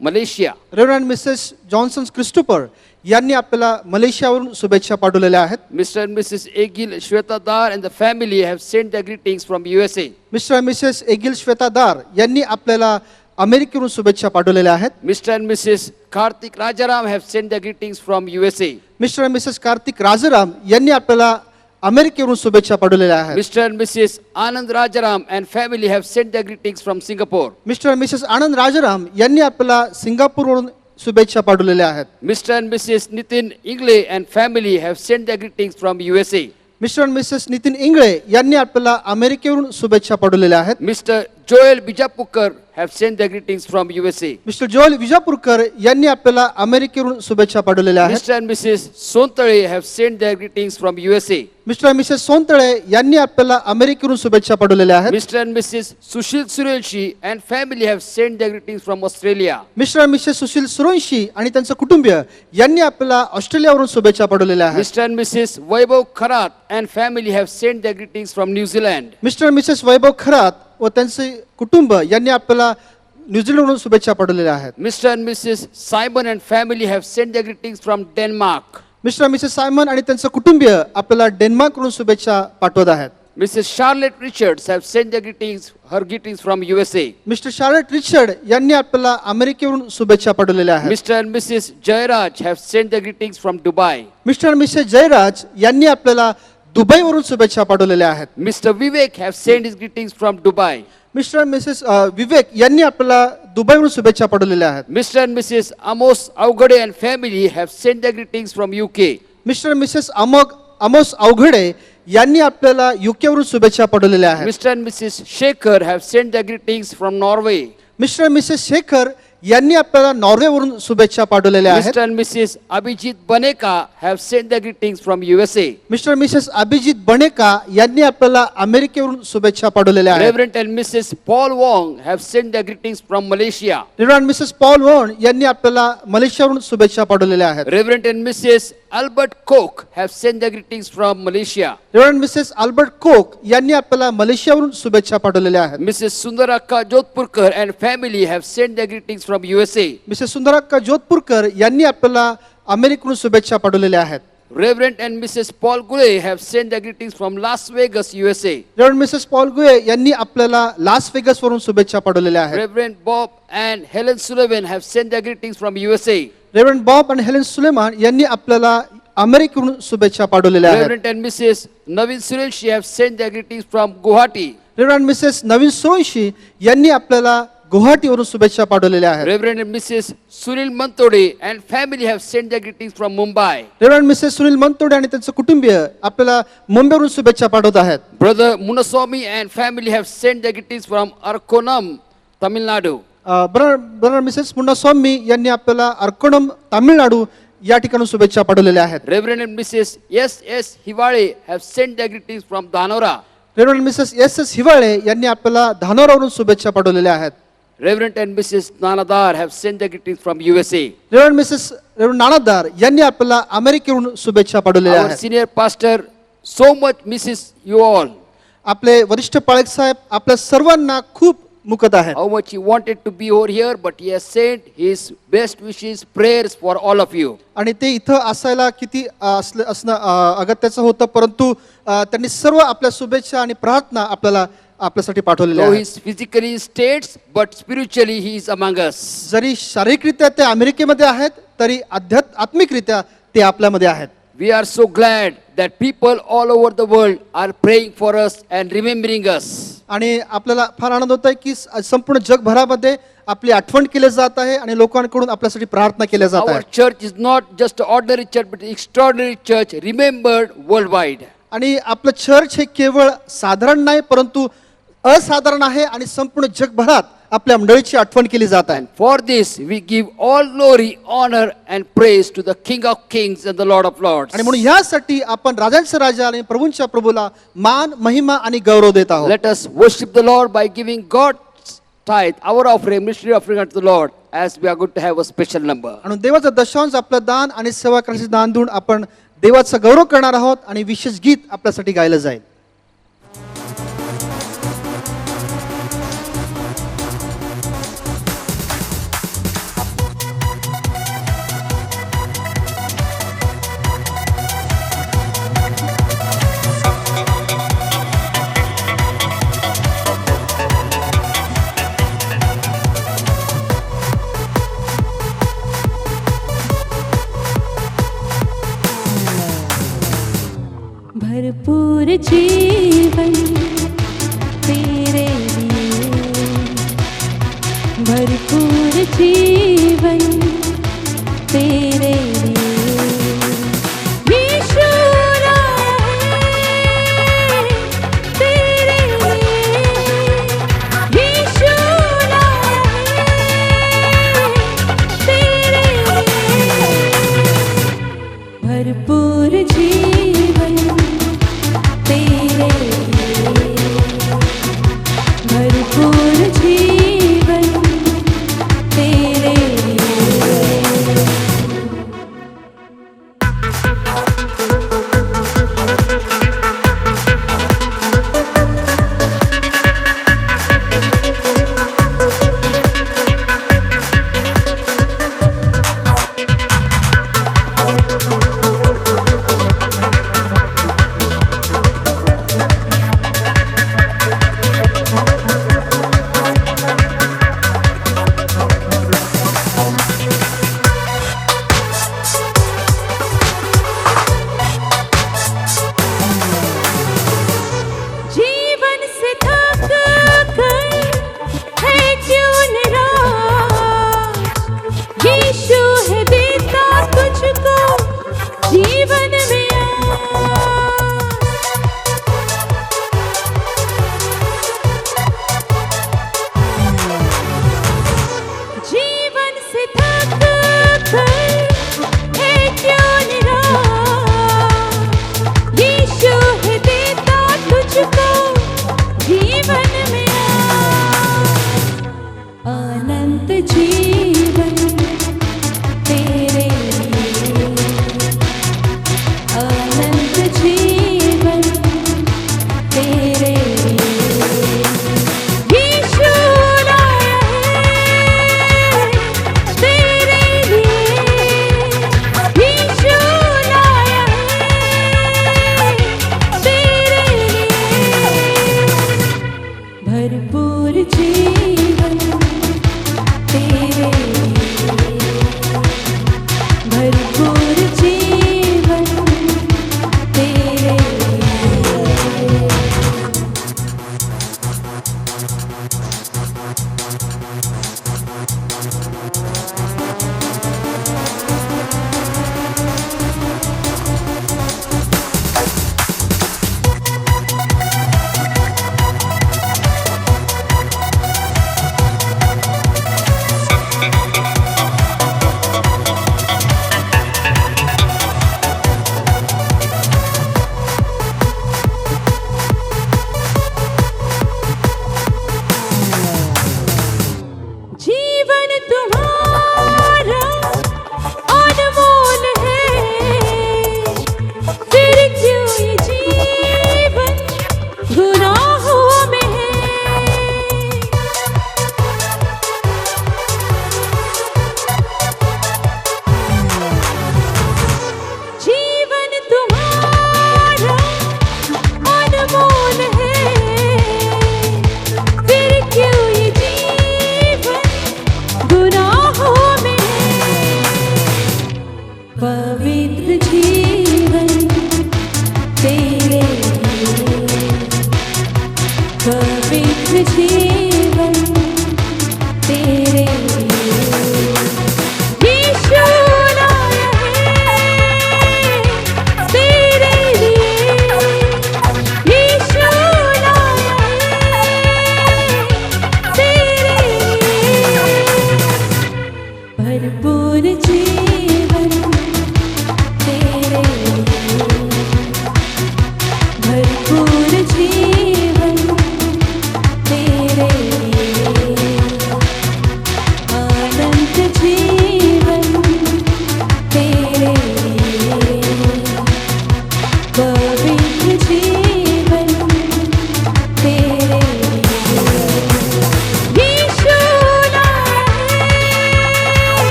A: Malaysia.
G: Reverend Mrs Johnson Christopher यांनी आपल्याला मलेशियावरून शुभेच्छा पाठवलेल्या आहेत.
A: Mr. and Mrs. Egil Shwetadar and the family have sent their greetings from USA.
G: Mister आणि मिसेस एगिल श्वेतादार यांनी आपल्याला अमेरिकेवरून शुभेच्छा पाठवलेल्या आहेत.
A: Mr. and Mrs. Karthik Rajaram have sent their greetings from USA.
G: Mister आणि मिसेस कार्तिक राजाराम यांनी आपल्याला अमेरिकेवरून शुभेच्छा पाठवलेल्या आहेत.
A: Mr. and Mrs. Anand Rajaram and family have sent their greetings from Singapore.
G: Mister आणि मिसेस आनंद राजाराम यांनी आपल्याला सिंगापूरवरून शुभेच्छा पाठवलेल्या आहेत.
A: Mr. and Mrs. Nitin Ingle and family have sent their greetings from USA.
G: Mister आणि मिसेस नितीन इंगळे यांनी आपल्याला अमेरिकेवरून शुभेच्छा पाठवलेल्या आहेत.
A: Mr. Joel Bijapukar have sent their greetings from USA.
G: Mr Joel Vijapurkar यांनी आपल्याला अमेरिकेवरून शुभेच्छा पाठवलेल्या आहेत.
A: Mr. and Mrs. Sontale have sent their greetings from USA.
G: Mister आणि मिसेस सोनतळे यांनी आपल्याला अमेरिकेवरून शुभेच्छा पाठवलेल्या आहेत.
A: Mr. and Mrs. Sushil Surelshi and family have sent their greetings from Australia.
G: Mister आणि मिसेस सुशील सुरवंशी आणि त्यांचं कुटुंबीय यांनी आपल्याला ऑस्ट्रेलियावरून शुभेच्छा पाठवलेल्या आहेत.
A: Mr. and Mrs. Vaibhav Kharat and family have sent their greetings from New Zealand.
G: Mister आणि मिसेस वैभव खरात व त्यांचे कुटुंब यांनी आपल्याला न्यूझीलंडवरून शुभेच्छा पाठवलेल्या आहेत.
A: Mr. and Mrs. Simon and family have sent their greetings from Denmark.
G: Mister आणि मिसेस सायमन आणि त्यांचं कुटुंबीय आपल्याला डेन्मार्कवरून शुभेच्छा पाठवत आहेत.
A: Mrs. Charlotte Richards have sent their greetings, her greetings from USA.
G: Mister Charlotte Richard यांनी आपल्याला अमेरिकेवरून शुभेच्छा पाठवलेल्या आहेत.
A: Mr. and Mrs. Jairaj have sent their greetings from Dubai.
G: Mister आणि मिसेस जयराज यांनी आपल्याला दुबईवरून शुभेच्छा पाठवलेल्या आहेत.
A: Mr. Vivek have sent his greetings from Dubai.
G: Mister आणि मिसेस विवेक यांनी आपल्याला दुबईवरून शुभेच्छा पाठवलेल्या आहेत.
A: Mr. and Mrs. Amos Augade and family have sent their greetings from UK.
G: Mister आणि मिसेस अमोस अवघडे यांनी आपल्याला युकेवरून शुभेच्छा पाठवलेल्या आहेत.
A: Mr. and Mrs. Shekhar have sent their greetings from Norway.
G: Mister आणि मिसेस शेखर यांनी आपल्याला नॉर्वेवरून शुभेच्छा पाठवलेल्या आहेत.
A: Mr. and Mrs. Abhijit Baneka have sent their greetings from USA.
G: Mister आणि मिसेस अभिजित बनेका यांनी आपल्याला अमेरिकेवरून शुभेच्छा पाठवलेल्या आहेत.
A: Reverend and Mrs. Paul Wong have sent their greetings from Malaysia.
G: Reverend Mrs Paul Vaughan यांनी आपल्याला मलेशियावरून शुभेच्छा पाठवलेल्या आहेत.
A: Reverend and Mrs. Albert Koch have sent their greetings from Malaysia.
G: Reverend Mrs Albert Coke यांनी आपल्याला मलेशियावरून शुभेच्छा पाठवलेल्या आहेत.
A: Mrs. Sundaraka Jodhpurkar and family have sent their greetings from USA.
G: Mrs Sundarakka Jodhpurkar यांनी आपल्याला अमेरिकेवरून शुभेच्छा पाठवलेल्या आहेत.
A: Reverend and Mrs. Paul Gule have sent their greetings from Las Vegas, USA.
G: Reverend Mrs Paul गुए यांनी आपल्याला लास वेगस वरून शुभेच्छा पाठवलेल्या आहेत.
A: Reverend Bob and Helen Sullivan have sent their greetings from USA.
G: Reverend Bob आणि Helen Suleman यांनी आपल्याला अमेरिकेवरून शुभेच्छा पाठवलेल्या आहेत.
A: Reverend and Mrs. Navin Surelshi have sent their greetings from Guwahati.
G: Reverend Mrs Naveen Solshi यांनी आपल्याला गुवाहाटीवरून शुभेच्छा पाठवलेल्या आहेत.
A: Reverend and Mrs. Sunil Mantode and family have sent their greetings from Mumbai.
G: Reverend Mrs Sunil Mantode आणि त्यांचे कुटुंबीय आपल्याला मुंबईवरून शुभेच्छा पाठवत आहेत.
A: Brother Munaswamy and family have sent their greetings from Arkonam, Tamil Nadu.
G: Brother Mrs Munnaswamy यांनी आपल्याला अर्कोणम तामिळनाडू या ठिकाणी शुभेच्छा पाठवलेल्या आहेत.
A: Reverend and Mrs. S.S. Hivale have sent their greetings from Dhanora.
G: Reverend Mrs S Hiwale यांनी आपल्याला धानोरावरून शुभेच्छा पाठवलेल्या आहेत.
A: Reverend and Mrs. Nanadar have sent their greetings from USA.
G: Reverend Nanadar यांनी आपल्याला अमेरिकेवरून शुभेच्छा पाठवलेल्या
A: Our
G: आहेत.
A: senior pastor so much misses you all.
G: आपले वरिष्ठ पाळक साहेब आपल्या सर्वांना खूप मुकत आहेत.
A: How much he wanted to be over here, but he has sent his best wishes, prayers for all of you.
G: आणि ते इथं असायला किती असणं अगत्याचं होतं, परंतु त्यांनी सर्व आपल्या शुभेच्छा आणि प्रार्थना आपल्यासाठी पाठवलेल्या
A: Though
G: आहेत.
A: he is physically in states, but spiritually he is among us.
G: जरी शारीरिकरित्या ते अमेरिकेमध्ये आहेत तरी आत्मिकरित्या ते आपल्यामध्ये आहेत.
A: We are so glad that people all over the world are praying for us and remembering us.
G: आणि आपल्याला फार आनंद होत आहे की संपूर्ण जगभरामध्ये आपली आठवण केली जात आहे आणि लोकांकडून आपल्यासाठी प्रार्थना केल्या जात
A: Our
G: आहे.
A: church is not just an ordinary church, but an extraordinary church, remembered worldwide.
G: आणि आपलं चर्च हे केवळ साधारण नाही परंतु असाधारण आहे आणि संपूर्ण जगभरात आपल्या मंडळीची आठवण केली जात आहे.
A: And for this we give all glory, honor and praise to the King of Kings and the Lord of Lords.
G: आणि म्हणून यासाठी आपण राजांचा राजा आणि प्रभूंच्या प्रभूला मान महिमा आणि गौरव देत आहोत.
A: Let us worship the Lord by giving God's tithe, our offering, ministry offering unto the Lord, as we are going to have a special number.
G: आणि देवाचा दशांश आपलं दान आणि सेवा करायचे दान देऊन आपण देवाचा गौरव करणार आहोत आणि विशेष गीत आपल्यासाठी गायलं जाईल.
F: भरपूर जीवन तेरे लिए, भरपूर जीवन तेरे लिए यीशु आया है तेरे लिए, यीशु आया है तेरे लिए, भरपूर जीवन तेरे लिए, भरपूर जीवन तेरे लिए,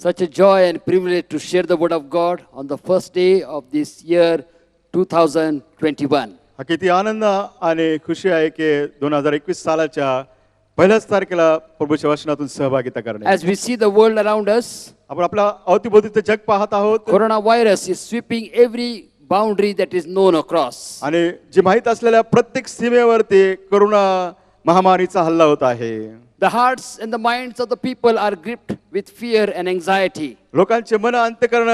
A: Such a joy and privilege to share the word of God on the first day of this year 2021.
B: हा किती आनंद आणि खुशी आहे की 2021 सालाच्या पहिल्याच तारखेला प्रभूच्या वचनातून सहभागिता करणे.
A: As we see the world around us,
B: आपण आपल्या अवतीभोवतीचं जग पाहत आहोत
A: coronavirus is sweeping every boundary that is known across.
B: आणि जे माहीत असलेल्या प्रत्येक सीमेवरती करोना महामारीचा हल्ला होत आहे.
A: The hearts and the minds of the people are gripped with fear and anxiety.
B: लोकांचे मन अंतःकरण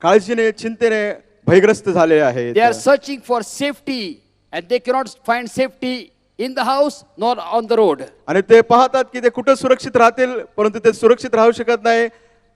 B: काळजीने चिंतेने भयग्रस्त झाले आहेत.
A: They are searching for safety and they cannot find safety in the house nor on the road.
B: आणि ते पाहतात की ते कुठं सुरक्षित राहतील, परंतु ते सुरक्षित राहू शकत नाही,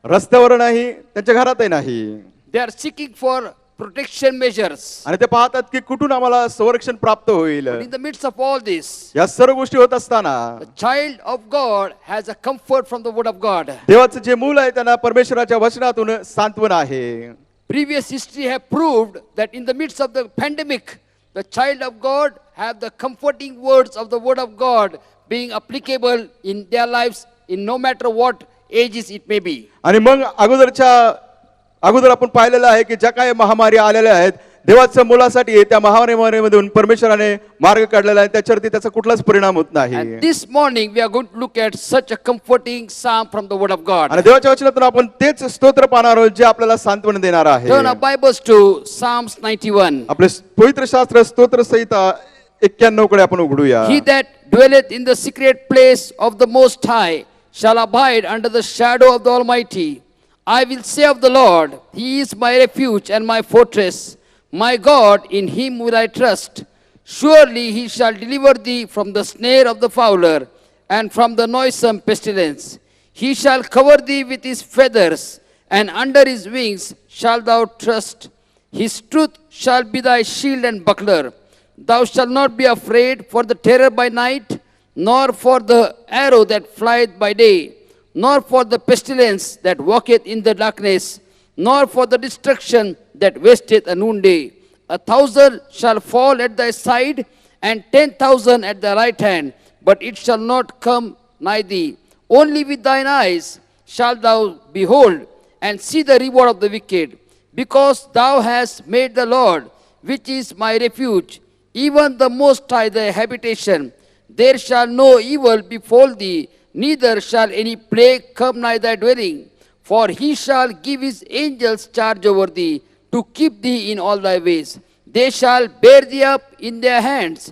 B: रस्त्यावर नाही, त्यांच्या घरातही नाही.
A: They are seeking for protection measures.
B: आणि ते पाहतात की कुठून आम्हाला संरक्षण प्राप्त होईल.
A: But in the midst of all this,
B: या सर्व गोष्टी होत असताना
A: the child of God has a comfort from the word of God.
B: देवाचं जे मूल आहे त्यांना परमेश्वराच्या वचनातून सांत्वन आहे.
A: Previous history have proved that in the midst of the pandemic, the child of God have the comforting words of the word of God being applicable in their lives in no matter what ages it may be.
B: आणि मग अगोदर आपण पाहिलेलं आहे की ज्या काही महामारी आलेल्या आहेत, देवाच्या मुलासाठी त्या महामारीमधून परमेश्वराने मार्ग काढलेला आहे, त्याच्यावरती त्याचा कुठलाच परिणाम होत नाही.
A: And this morning we are going to look at such a comforting psalm from the word of God.
B: आणि देवाच्या वचनातून आपण तेच स्तोत्र पाहणार आहोत जे आपल्याला सांत्वन देणार आहे.
A: Turn our Bibles to Psalms 91.
B: आपले पवित्र शास्त्र स्तोत्र संहिता 91 कडे आपण उघडूया.
A: He that dwelleth in the secret place of the Most High shall abide under the shadow of the Almighty. I will say of the Lord, He is my refuge and my fortress. My God, in Him will I trust. Surely He shall deliver thee from the snare of the fowler and from the noisome pestilence. He shall cover thee with His feathers, and under His wings shalt thou trust. His truth shall be thy shield and buckler. Thou shalt not be afraid for the terror by night, nor for the arrow that flieth by day, nor for the pestilence that walketh in the darkness, nor for the destruction that wasteth at noonday. 1,000 shall fall at thy side, and 10,000 at thy right hand, but it shall not come nigh thee. Only with thine eyes shalt thou behold, and see the reward of the wicked. Because thou hast made the Lord, which is my refuge, even the Most High thy habitation, there shall no evil befall thee, neither shall any plague come nigh thy dwelling. For he shall give his angels charge over thee, to keep thee in all thy ways. They shall bear thee up in their hands,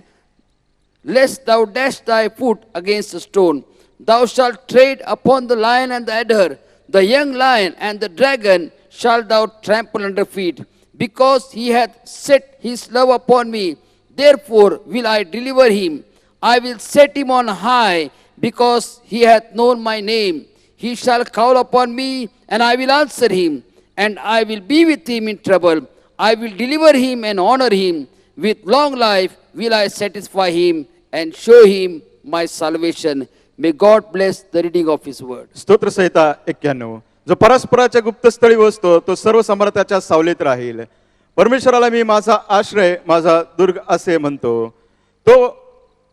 A: lest thou dash thy foot against a stone. Thou shalt tread upon the lion and the adder, the young lion and the dragon shalt thou trample under feet. Because he hath set his love upon me, therefore will I deliver him. I will set him on high, because he hath known my name. He shall call upon me, and I will answer him, and I will be with him in trouble. I will deliver him and honor him. With long life will I satisfy him and show him my salvation. May God bless the reading of his word.
B: स्तोत्र संहिता 91. जो परस्पराच्या गुप्तस्थळी बसतो तो सर्व समर्थाच्या सावलीत राहील. परमेश्वराला मी माझा आश्रय, माझा दुर्ग असे म्हणतो. तो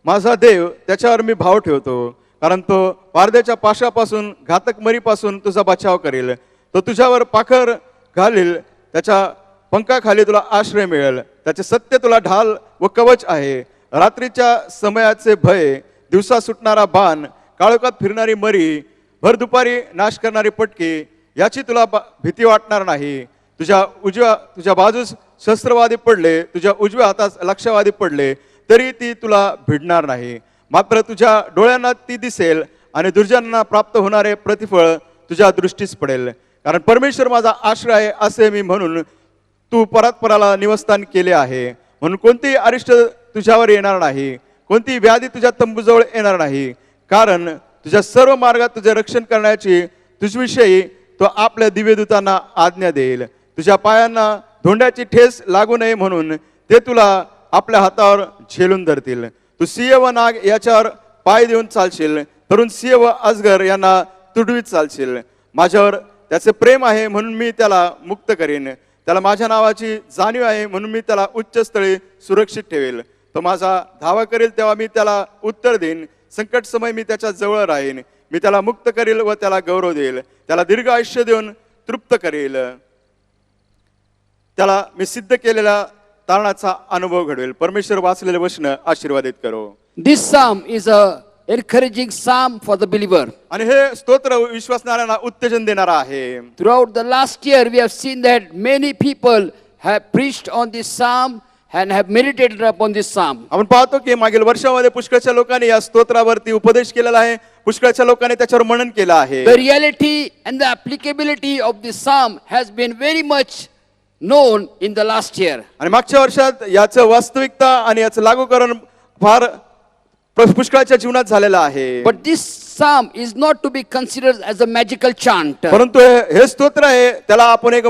B: माझा देव, त्याच्यावर मी भाव ठेवतो. कारण तो पारद्याच्या पाशापासून, घातक मरीपासून तुझा बचाव करेल. तो तुझ्यावर पाखर घालील, त्याच्या पंखाखाली तुला आश्रय मिळेल. त्याचे सत्य तुला ढाल व कवच आहे. रात्रीच्या समयाचे भय, दिवसा सुटणारा बाण, काळोखात फिरणारी मरी, भर दुपारी नाश करणारी पटकी, याची तुला भीती वाटणार नाही. तुझ्या बाजूस शस्त्रवादी पडले, तुझ्या उजव्या हातात लक्षवादी पडले, तरी ती तुला भिडणार नाही. मात्र तुझ्या डोळ्यांना ती दिसेल आणि दुर्जनांना प्राप्त होणारे प्रतिफळ तुझ्या दृष्टीस पडेल. कारण परमेश्वर माझा आश्रय आहे असे मी म्हणून तू परात्पराला निवस्थान केले आहे. म्हणून कोणतीही अरिष्ट तुझ्यावर येणार नाही, कोणती व्याधी तुझ्या तंबूजवळ येणार नाही. कारण तुझ्या सर्व मार्गात तुझे रक्षण करण्याची तुझविषयी तो आपल्या दिव्यदूतांना आज्ञा देईल. तुझ्या पायांना धोंड्याची ठेस लागू नये म्हणून ते तुला आपल्या हातावर झेलून धरतील. तू सिंह व नाग याच्यावर पाय देऊन चालशील, तरुण सिंह व अजगर यांना तुडवीत चालशील. माझ्यावर त्याचे प्रेम आहे म्हणून मी त्याला मुक्त करीन. त्याला माझ्या नावाची जाणीव आहे म्हणून मी त्याला उच्च स्थळी सुरक्षित ठेवेल. तो माझा धावा करेल तेव्हा मी त्याला उत्तर देईन. संकट समय मी त्याच्या जवळ राहीन. मी त्याला मुक्त करेल व त्याला गौरव देईल, त्याला दीर्घ आयुष्य देऊन तृप्त करेल, त्याला मी सिद्ध केलेला तारणाचा अनुभव घडवेल. परमेश्वर वाचलेले वचन आशीर्वादित करो.
A: This psalm is a encouraging psalm for the believer.
B: आणि हे स्तोत्र विश्वासणाऱ्यांना उत्तेजन देणारा आहे.
A: Throughout the last year, we have seen that many people have preached on this psalm and have meditated upon this psalm.
B: आपण पाहतो की मागील वर्षामध्ये पुष्कळच्या लोकांनी या स्तोत्रावरती उपदेश केलेला आहे, पुष्कळच्या लोकांनी त्याच्यावर मनन केलं आहे.
A: The reality and the applicability of this psalm has been very much known in the last year.
B: आणि मागच्या वर्षात याचं वास्तविकता आणि याचं लागूकरण फार पुष्कळच्या जीवनात झालेलं आहे.
A: But this psalm is not to be considered as a magical chant.
B: परंतु हे स्तोत्र आहे, त्याला आपण एक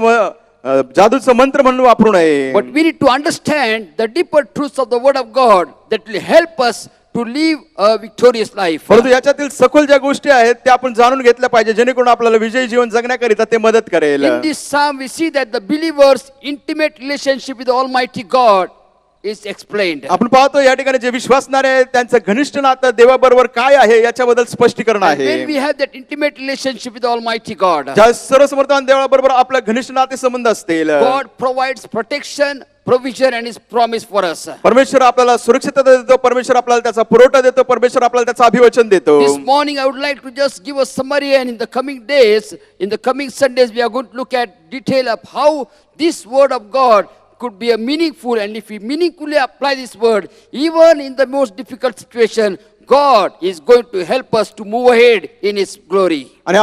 B: जादूचं मंत्र म्हणून वापरू नये.
A: But we need to understand the deeper truths of the word of God that will help us to live a victorious life.
B: परंतु याच्यातील सखोल ज्या गोष्टी आहेत त्या आपण जाणून घेतल्या पाहिजे, जेणेकरून आपल्याला विजयी जीवन जगण्याकरिता ते मदत करेल.
A: In this psalm we see that the believer's intimate relationship with the Almighty God is explained.
B: आपण पाहतो या ठिकाणी जे विश्वासणारे आहेत त्यांचं घनिष्ठ नातं देवाबरोबर काय आहे याच्याबद्दल स्पष्टीकरण
A: And when
B: आहे.
A: we have that intimate relationship with the Almighty God,
B: ज्या सर्वसमर्थान देवाबरोबर आपला घनिष्ठ नाते संबंध असतील,
A: God provides protection, provision and His promise for us.
B: परमेश्वर आपल्याला सुरक्षितता देतो, परमेश्वर आपल्याला त्याचा पुरवठा देतो, परमेश्वर आपल्याला त्याचं अभिवचन देतो.
A: This morning I would like to just give a summary, and in the coming days, in the coming Sundays, we are going to look at detail of how this word of God could be a meaningful, and if we meaningfully apply this word, even in the most difficult situation, God is going to help us to move ahead in His glory.
B: आणि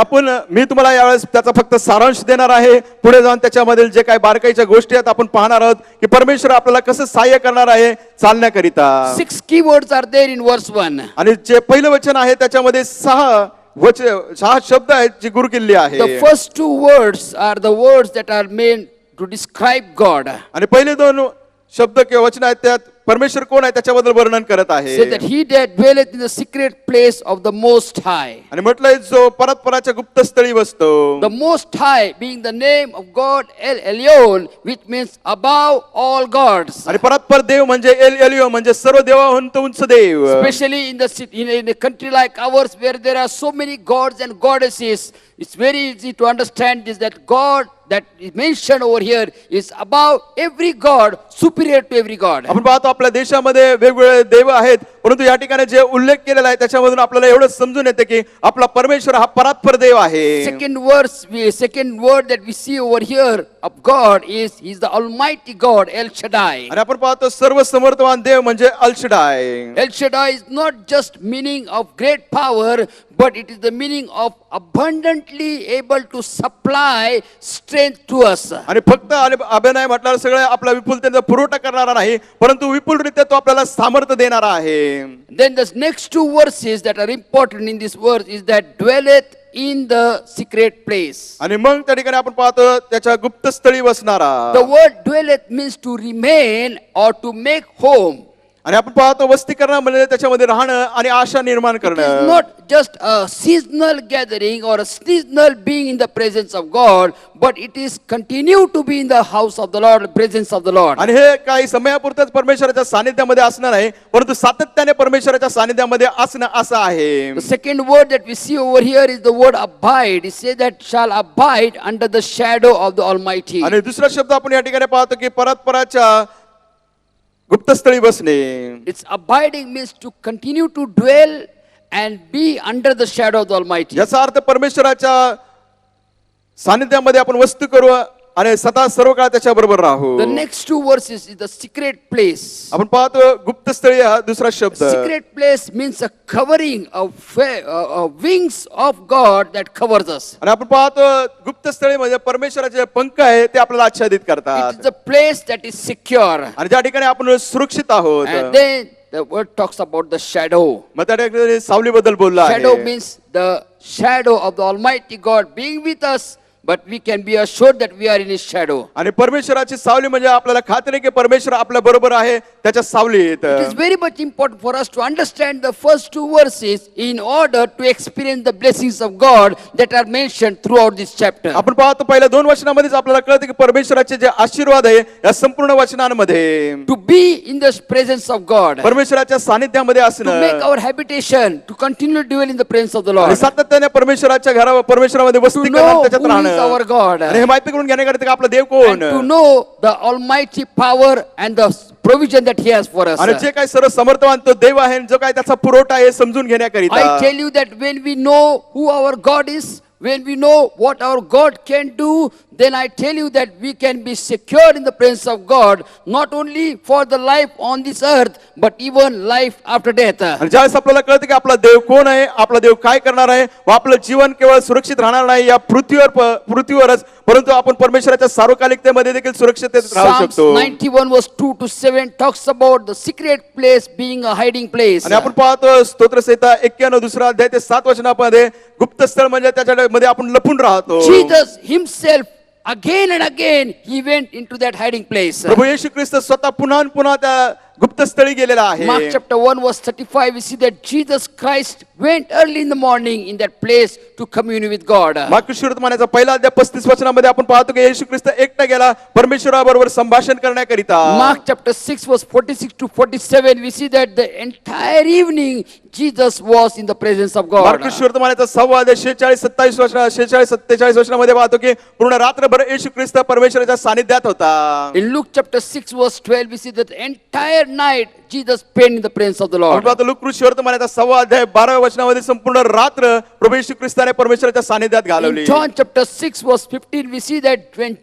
B: मी तुम्हाला यावेळेस त्याचा फक्त सारांश देणार आहे. पुढे जाऊन त्याच्यामधील जे काही बारकाईच्या गोष्टी आहेत आपण पाहणार आहोत की परमेश्वर आपल्याला कसं सहाय्य करणार आहे चालण्याकरिता.
A: 6 key words are there in verse 1.
B: आणि जे पहिलं वचन आहे त्याच्यामध्ये 6 शब्द आहेत जी गुरुकिल्ली आहे.
A: The first 2 words are the words that are meant to describe God.
B: आणि पहिले 2 शब्द किंवा वचन आहेत त्यात परमेश्वर कोण आहे त्याच्याबद्दल वर्णन करत आहे.
A: Say that He that dwelleth in the secret place of the Most High.
B: आणि म्हटलंय जो परतपराच्या गुप्तस्थळी बसतो.
A: The Most High being the name of God El Elyon, which means above all gods.
B: आणि परतपर देव म्हणजे एल एलियो म्हणजे सर्व देवाहून उंच देव.
A: Especially in a country like ours where there are so many gods and goddesses, it's very easy to understand this, that God that is mentioned over here is above every god, superior to every god.
B: आपण पाहतो आपल्या देशामध्ये वेगवेगळे देव आहेत, परंतु या ठिकाणी जे उल्लेख केलेला आहे त्याच्यामधून आपल्याला एवढंच समजून येते की आपला परमेश्वर हा परात्पर देव आहे.
A: Second word that we see over here of God is He is the Almighty God, El Shaddai.
B: आणि आपण पाहतो सर्व समर्थवान देव म्हणजे अल शडाय.
A: El Shaddai is not just meaning of great power, but it is the meaning of abundantly able to supply strength to us.
B: आणि फक्त अभिनय म्हटल्यावर सगळं आपला विपुलतेचा पुरवठा करणारा नाही, परंतु विपुलरित्या तो आपल्याला सामर्थ्य देणारा आहे.
A: Then the next 2 verses that are important in this verse is that dwelleth in the secret place.
B: आणि मग त्या ठिकाणी आपण पाहतो त्याच्या गुप्तस्थळी बसणारा.
A: The word dwelleth means to remain or to make home.
B: आणि आपण पाहतो वस्तीकरण म्हणजे त्याच्यामध्ये राहणं आणि आशा निर्माण
A: It is
B: करणं.
A: not just a seasonal gathering or a seasonal being in the presence of God, but it is continue to be in the house of the Lord, presence of the Lord.
B: आणि हे काही समयापुरतच परमेश्वराच्या सानिध्यामध्ये असणार आहे, परंतु सातत्याने परमेश्वराच्या सानिध्यामध्ये असणं असं आहे.
A: The second word that we see over here is the word abide. It says that shall abide under the shadow of the Almighty.
B: आणि दुसरा शब्द आपण या ठिकाणी पाहतो की परतपराच्या गुप्तस्थळी बसणे.
A: It's abiding means to continue to dwell and be under the shadow of the Almighty.
B: याचा अर्थ परमेश्वराच्या सानिध्यामध्ये आपण वस्तू करू आणि सदा सर्व काळ त्याच्याबरोबर राहू.
A: The next 2 verses is the secret place.
B: आपण पाहतो गुप्तस्थळी हा दुसरा शब्द.
A: Secret place means a covering of wings of God that covers us.
B: आणि आपण पाहतो गुप्तस्थळी म्हणजे परमेश्वराचे पंख आहे ते आपल्याला आच्छादित
A: It
B: करतात
A: is a place that is secure.
B: आणि ज्या ठिकाणी आपण सुरक्षित आहोत.
A: And then the word talks about the shadow.
B: मग त्या ठिकाणी सावलीबद्दल बोलला
A: Shadow
B: आहे.
A: means the shadow of the Almighty God being with us but we can be assured that we are in His shadow.
B: आणि परमेश्वराची सावली म्हणजे आपल्याला खात्री की परमेश्वर आपल्या बरोबर आहे त्याच्या सावलीत.
A: It is very much important for us to understand the first two verses in order to experience the blessings of God that are mentioned throughout this chapter.
B: आपण पाहतो पहिल्या 2 वचनामध्येच आपल्याला कळतं की परमेश्वराचे जे आशीर्वाद आहे या संपूर्ण वचनांमध्ये
A: To be in the presence of God,
B: परमेश्वराच्या सानिध्यामध्ये
A: to
B: असणं
A: make our habitation, to continue to dwell in the presence of the
B: आणि
A: Lord,
B: सातत्याने परमेश्वराच्या घरावर परमेश्वरामध्ये
A: to
B: वस्ती
A: know
B: करणं
A: who
B: त्याच्यात
A: is
B: राहणं
A: our God,
B: आणि हे माहिती करून घेण्याकरिता की आपला देव
A: and
B: कोण
A: to know the almighty power and the provision that He has for us.
B: आणि जे काही सर्व समर्थवान तो देव आहे जो काही त्याचा पुरवठा आहे समजून घेण्याकरिता
A: I tell you that when we know who our God is, when we know what our God can do, then I tell you that we can be secure in the presence of God, not only for the life on this earth, but even life after death.
B: आणि ज्यावेळेस आपल्याला कळतं की आपला देव कोण आहे, आपला देव काय करणार आहे व आपलं जीवन केवळ सुरक्षित राहणार नाही या पृथ्वीवरच परंतु आपण परमेश्वराच्या सार्वकालिकतेमध्ये देखील सुरक्षिततेत राहू
A: Psalms
B: शकतो.
A: 91 verse 2 to 7 talks about the secret place being a hiding place.
B: आणि आपण पाहतो स्तोत्रसंहिता 91 दुसरा अध्याय ते 7 वचनामध्ये गुप्त स्थळ म्हणजे त्याच्यामध्ये आपण लपून राहतो.
A: Jesus Himself again and again He went into that hiding place.
B: प्रभू येशू ख्रिस्त स्वतः पुन्हा आणि पुन्हा त्या गुप्त स्थळी गेलेला आहे.
A: Mark chapter 1 verse 35 we see that Jesus Christ went early in the morning in that place to commune with God.
B: मार्कुसवर्तमानाचा पहिला अध्याय 35 वचनामध्ये आपण पाहतो की येशू ख्रिस्त एकटा गेला परमेश्वराबरोबर संभाषण करण्याकरिता.
A: Mark chapter 6 verse 46 to 47 we see that the entire evening Jesus was in the presence of God.
B: मार्कुसवर्तमानाचा 6 अध्याय 46 47 वचनामध्ये पाहतो की पूर्ण रात्रभर येशू ख्रिस्त परमेश्वराच्या सानिध्यात होता.
A: In Luke chapter 6 verse 12 we see that the entire night Jesus spent in the presence of the
B: आपण
A: Lord.
B: पाहतो लूककृष्णवर्तमानाचा 6 अध्याय 12 वचनामध्ये संपूर्ण रात्र प्रभू येशू ख्रिस्ताने परमेश्वराच्या सानिध्यात घालवली.
A: In John chapter 6 verse 15 we see that when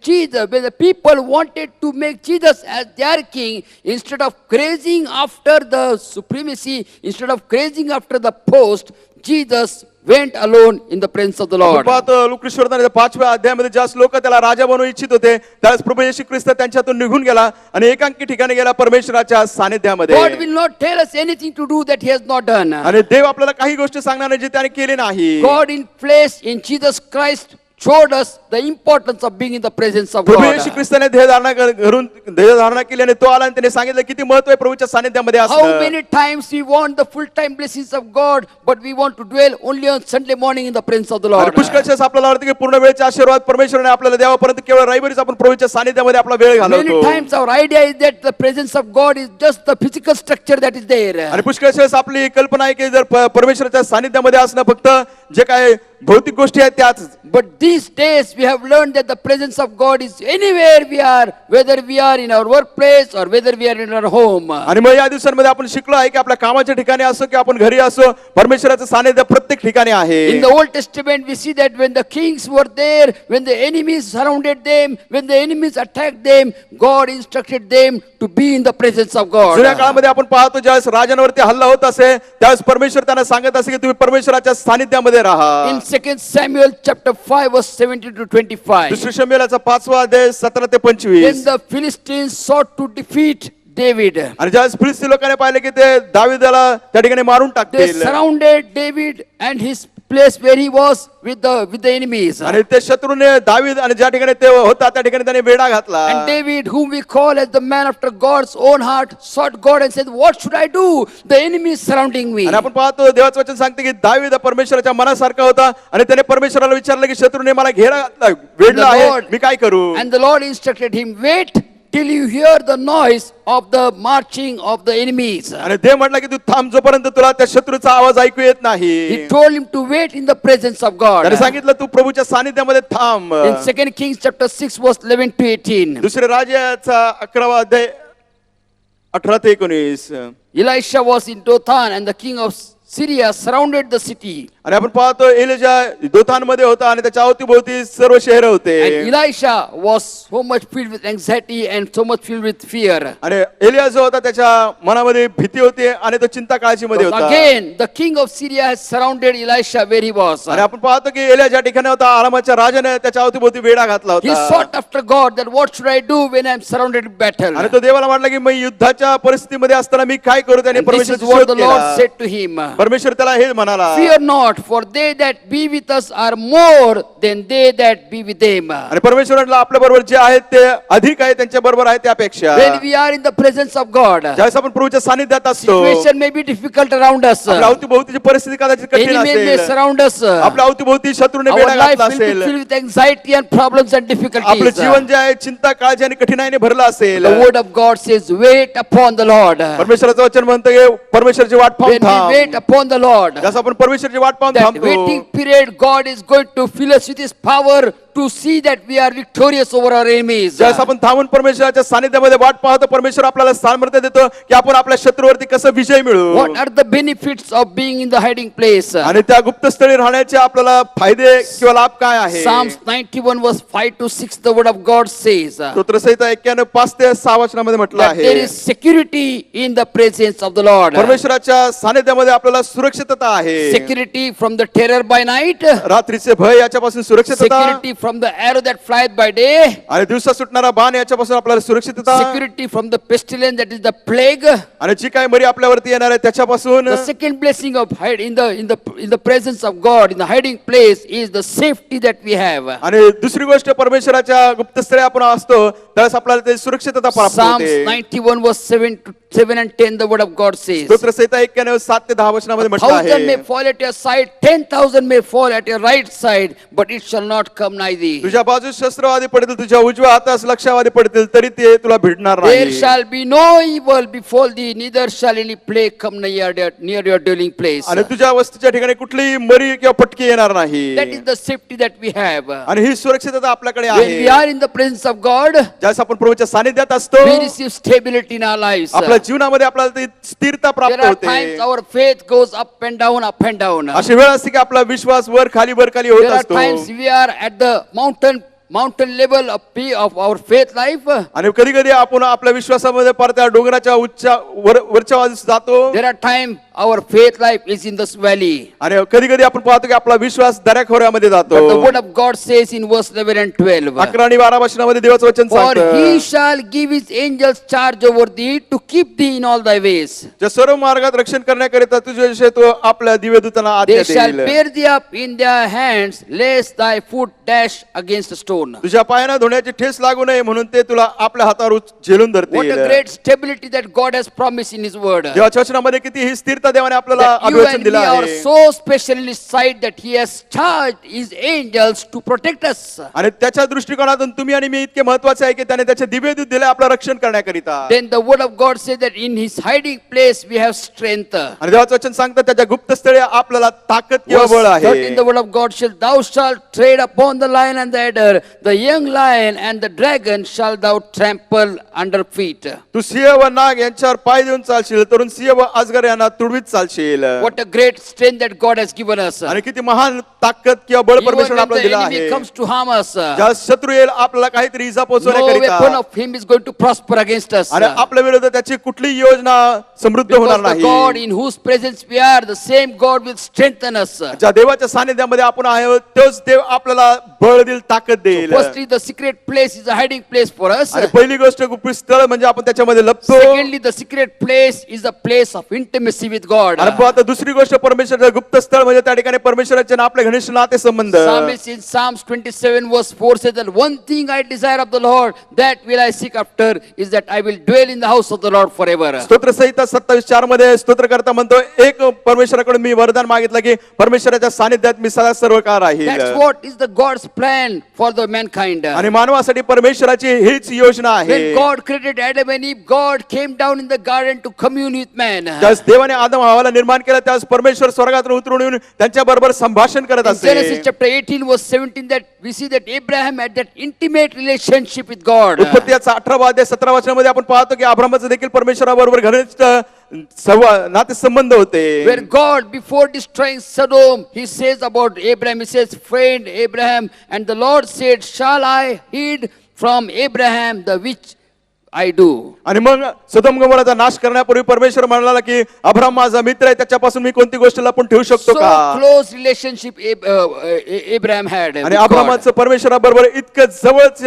A: the people wanted to make Jesus as their king, instead of grazing after the supremacy, instead of grazing after the post, Jesus went alone in the presence of the
B: आपण
A: Lord.
B: पाहतो लूककृष्णवर्तमानाच्या 5व्या अध्यायामध्ये ज्या लोक त्याला राजा बनवू इच्छित होते त्यावेळेस प्रभू येशू ख्रिस्त त्यांच्यातून निघून गेला आणि एकांकी ठिकाणी गेला परमेश्वराच्या सानिध्यामध्ये.
A: God will not tell us anything to do that He has not done.
B: आणि देव आपल्याला काही गोष्टी सांगणार नाही जे त्याने केली नाही.
A: God in place in Jesus Christ showed us the importance of being in the presence of
B: Prabhu Yeshu
A: God.
B: ख्रिस्ताने ध्येयधारणा केली आणि तो आला आणि त्याने सांगितलं किती महत्व आहे प्रभूच्या सानिध्यामध्ये
A: How
B: असणं.
A: many times we want the full-time blessings of God, but we want to dwell only on Sunday morning in the presence of the
B: आणि
A: Lord.
B: पुष्कळशा आपल्याला वाटतं की पूर्ण वेळेचा आशीर्वाद परमेश्वराने आपल्याला द्यावा परंतु केवळ रविवारीच आपण प्रभूच्या सानिध्यामध्ये आपला वेळ
A: Many
B: घालवतो.
A: times our idea is that the presence of God is just the physical structure that is there.
B: आणि पुष्कळशा आपली कल्पना आहे की जर परमेश्वराच्या सानिध्यामध्ये असणं फक्त जे काय भौतिक गोष्टी आहेत त्याच.
A: But these days we have learned that the presence of God is anywhere we are, whether we are in our workplace or whether we are in our home.
B: आणि मग या दिवसांमध्ये आपण शिकलो आहे की आपल्या कामाच्या ठिकाणी असो की आपण घरी असो परमेश्वराचं सानिध्य प्रत्येक ठिकाणी आहे.
A: In the Old Testament we see that when the kings were there, when the enemies surrounded them, when the enemies attacked them, God instructed them to be in the presence of
B: जुन्या
A: God.
B: काळामध्ये आपण पाहतो ज्यावेळेस राजांवरती हल्ला होत असे त्यावेळेस परमेश्वर त्यांना सांगत असे की तुम्ही परमेश्वराच्या सानिध्यामध्ये राहा.
A: In 2 Samuel chapter 5 verse 17 to 25.
B: दुसरी शमूएलाचा 5वा अध्याय 17 ते 25.
A: Then the Philistines sought to defeat David.
B: आणि ज्यावेळेस फिलिस्ती लोकांनी पाहिले की ते दावीदाला त्या ठिकाणी मारून
A: They
B: टाकतील
A: surrounded David and his place where he was with the enemies.
B: आणि ते शत्रूने दावीद आणि ज्या ठिकाणी ते होता त्या ठिकाणी त्याने वेढा घातला.
A: And David, whom we call as the man after God's own heart, sought God and said, "What should I do? The enemy is surrounding me."
B: आणि आपण पाहतो देवाचं वचन सांगते की दावीद परमेश्वराच्या मनासारखा होता आणि त्याने परमेश्वराला विचारलं की शत्रूने मला घेरा घातला वेढला आहे मी काय करू.
A: And the Lord instructed him, "Wait till you hear the noise of the marching of the enemies."
B: आणि देव म्हटलं की तू थांब जोपर्यंत तुला त्या शत्रूचा आवाज ऐकू येत नाही.
A: He told him to wait in the presence of God.
B: त्याने सांगितलं तू प्रभूच्या सानिध्यामध्ये थांब.
A: In 2 Kings chapter 6 verse 11 to 18.
B: दुसरे राजाचा 11वा अध्याय 18 ते 19.
A: Elisha was in Dothan and the king of Syria surrounded the city.
B: आणि आपण पाहतो एलिजा दोथानमध्ये होता आणि त्याच्या अवतीभोवती सर्व शहर होते.
A: And Elisha was so much filled with anxiety and so much filled with fear.
B: आणि एलिया जो होता त्याच्या मनामध्ये भीती होती आणि तो चिंता काळजीमध्ये होता.
A: Again, the king of Syria has surrounded Elisha where he was.
B: आणि आपण पाहतो की एलिया ज्या ठिकाणी होता आरामाच्या राजाने त्याच्या अवतीभोवती वेढा घातला
A: He
B: होता.
A: sought after God that what should I do when I am surrounded with battle.
B: आणि तो देवाला म्हटला की मी युद्धाच्या परिस्थितीमध्ये असताना मी काय करू. त्याने
A: And this is
B: परमेश्वराचा
A: what
B: शोध
A: the Lord
B: केला.
A: said to him.
B: परमेश्वर त्याला हे म्हणाला
A: Fear not, not, for they that be with us are more than they that be with them.
B: आणि परमेश्वर म्हटलं आपल्या बरोबर जे आहेत ते अधिक आहे त्यांच्या बरोबर आहे त्यापेक्षा.
A: When we are in the presence of God,
B: ज्यावेळेस आपण प्रभूच्या सानिध्यात असतो,
A: situation may be difficult around us.
B: आपल्या अवतीभोवतीची परिस्थिती कदाचित कठीण
A: Enemy may
B: असेल,
A: surround us.
B: आपल्या अवतीभोवती शत्रूने
A: Our
B: वेढा
A: life
B: घातला
A: will be
B: असेल,
A: filled with anxiety and problems and
B: आपलं
A: difficulties.
B: जीवन जे आहे चिंता काळजी आणि कठीणाईने भरलं असेल.
A: The word of God says, wait upon the Lord.
B: परमेश्वराचं वचन म्हणतं की परमेश्वरची वाट पाहून
A: When we wait
B: थांब.
A: upon the Lord,
B: जसं आपण परमेश्वरची वाट पाहून
A: that
B: थांबतो,
A: waiting period, God is going to fill us with His power to see that we are victorious over our enemies.
B: ज्यावेळेस आपण थांबून परमेश्वराच्या सानिध्यामध्ये वाट पाहतो, परमेश्वर आपल्याला सामर्थ्य देतो की आपण आपल्या शत्रूवरती कसं विजय मिळवू.
A: What are the benefits of being in the hiding place?
B: आणि त्या गुप्तस्थळी राहण्याचे आपल्याला फायदे किंवा लाभ काय आहे.
A: Psalms 91 verse 5 to 6, the word of God says
B: स्तोत्रसंहिता 91 5 ते 6 वचनामध्ये म्हटलं
A: that there
B: आहे,
A: is security in the presence of the Lord.
B: परमेश्वराच्या सानिध्यामध्ये आपल्याला सुरक्षितता आहे.
A: Security from the terror by night,
B: रात्रीचे भय याच्यापासून सुरक्षितता,
A: security from the arrow that flieth by day,
B: आणि दिवसा सुटणारा बाण याच्यापासून आपल्याला सुरक्षितता,
A: security from the pestilence, that is the plague.
B: आणि जी काही मरी आपल्यावरती येणार आहे त्याच्यापासून.
A: The second blessing of hide in the presence of God, in the hiding place, is the safety that we have.
B: आणि दुसरी गोष्ट परमेश्वराच्या गुप्तस्थळी आपण असतो त्यावेळेस आपल्याला ते सुरक्षितता प्राप्त
A: Psalms
B: होते.
A: 91 verse 7 and 10, the word of God says,
B: स्तोत्रसंहिता 91 7 ते 10 वचनामध्ये म्हटलं
A: 1,000 may
B: आहे,
A: fall at your side, 10,000 may fall at your right side, but it shall not come nigh thee.
B: तुझ्या बाजूस शस्त्रवादी पडतील, तुझ्या उजव्या हातास लक्षवादी पडतील, तरी ते तुला भिडणार
A: There
B: नाही.
A: shall be no evil befall thee, neither shall any plague come near your dwelling place.
B: आणि तुझ्या वस्तीच्या ठिकाणी कुठलीही मरी किंवा पटकी येणार नाही.
A: That is the safety that we have.
B: आणि ही सुरक्षितता आपल्याकडे
A: When we
B: आहे.
A: are in the presence of God,
B: ज्यावेळेस आपण प्रभूच्या सानिध्यात असतो,
A: we receive stability in our lives.
B: आपल्या जीवनामध्ये आपल्याला ती स्थिरता
A: There
B: प्राप्त
A: are
B: होते.
A: times our faith goes up and down, up and down.
B: अशी वेळ असते की आपला विश्वास वर खाली होत
A: There are
B: असतो.
A: times we are at the mountain level of our faith life.
B: आणि कधी कधी आपण आपल्या विश्वासामध्ये पार त्या डोंगराच्या वरच्या बाजूस जातो.
A: There are times our faith life is in this valley.
B: आणि कधी कधी आपण पाहतो की आपला विश्वास दऱ्याखोऱ्यामध्ये जातो.
A: But the word of God says in verse 11 and 12,
B: 11 आणि 12 वचनामध्ये देवाचं वचन
A: for
B: सांगतं,
A: he shall give his angels charge over thee to keep thee in all thy ways.
B: ज्या सर्व मार्गात रक्षण करण्याकरिता तुझ्याविषयी तो आपल्या दिव्यदूतांना
A: They
B: आज्ञा
A: shall
B: देईल.
A: bear thee up in their hands, lest thy foot dash against a stone.
B: तुझ्या पायांना धोण्याची ठेस लागू नये म्हणून ते तुला आपल्या हातावर झेलून
A: What a
B: धरतील.
A: great stability that God has promised in his word.
B: देवाच्या वचनामध्ये किती ही स्थिरता देवाने आपल्याला
A: That you
B: अभिवचन
A: and me
B: दिलं
A: are
B: आहे.
A: so special in his sight that he has charged his angels to protect us.
B: आणि त्याच्या दृष्टिकोनातून तुम्ही आणि मी इतके महत्वाचे आहे की त्याने त्याचे दिव्यदूत दिले आपलं रक्षण करण्याकरिता.
A: Then the word of God says that in his hiding place we have strength.
B: आणि देवाचं वचन सांगतं त्याच्या गुप्तस्थळी आपल्याला ताकद किंवा
A: Verse
B: बळ
A: 13,
B: आहे.
A: the word of God says, thou shalt tread upon the lion and the adder, the young lion and the dragon shall thou trample under feet.
B: तू सिंह व नाग यांच्यावर पाय देऊन चालशील, तरुण सिंह व अजगर यांना तुडवीत चालशील.
A: What a great strength that God has given us.
B: आणि किती महान ताकद किंवा बळ
A: Even
B: परमेश्वर
A: when
B: आपल्याला
A: the
B: दिलं
A: enemy
B: आहे.
A: comes to harm us,
B: ज्या शत्रू येईल आपल्याला काहीतरी इजा
A: no
B: पोहोचवण्याकरिता,
A: weapon of him is going to prosper against us.
B: आणि आपल्या विरुद्ध त्याची कुठली योजना समृद्ध होणार
A: Because the God
B: नाही.
A: in whose presence we are, the same God will strengthen us.
B: ज्या देवाच्या सानिध्यामध्ये आपण आहोत तोच देव आपल्याला बळ देईल, ताकद देईल.
A: Firstly, the secret place is a hiding place for us.
B: आणि पहिली गोष्ट गुप्त स्थळ म्हणजे आपण त्याच्यामध्ये लपतो.
A: Secondly, the secret place is a place of intimacy with God.
B: आणि पण आता दुसरी गोष्ट परमेश्वराचं गुप्त स्थळ म्हणजे त्या ठिकाणी परमेश्वराचे आणि आपले घनिष्ठ नाते संबंध.
A: Psalmist in Psalms 27 verse 4 says that one thing I desire of the Lord, that will I seek after, is that I will dwell in the house of the Lord forever.
B: स्तोत्रसंहिता 27:4 मध्ये स्तोत्रकर्ता म्हणतो, एक परमेश्वराकडून मी वरदान मागितलं की परमेश्वराच्या सानिध्यात मी सदा सर्व काळ राहील.
A: That's what is the God's plan for the mankind.
B: आणि मानवासाठी परमेश्वराची हीच योजना आहे.
A: When God created Adam and Eve, God came down in the garden to commune with man.
B: ज्यावेळेस देवाने आदम हवाला निर्माण केलं त्यावेळेस परमेश्वर स्वर्गातून उतरून येऊन त्यांच्या बरोबर संभाषण करत
A: In
B: असे.
A: Genesis chapter 18 verse 17, that we see that Abraham had that intimate relationship with God.
B: उत्पत्ती 18 अध्याय 17 वचनामध्ये आपण पाहतो की अब्राहामाचं देखील परमेश्वराबरोबर घनिष्ठ नाते संबंध होते.
A: Where God, before destroying Sodom, he says about Abraham, he says, friend Abraham, and the Lord said, shall I hid from Abraham the which I do.
B: आणि मग सदोम गमोराचा नाश करण्यापूर्वी परमेश्वर म्हणाला की अब्राम माझा मित्र आहे, त्याच्यापासून मी कोणती गोष्ट लपून ठेवू शकतो
A: So
B: का?
A: close relationship Abraham had with
B: आणि
A: God.
B: अब्रामाचं परमेश्वराबरोबर इतकं जवळच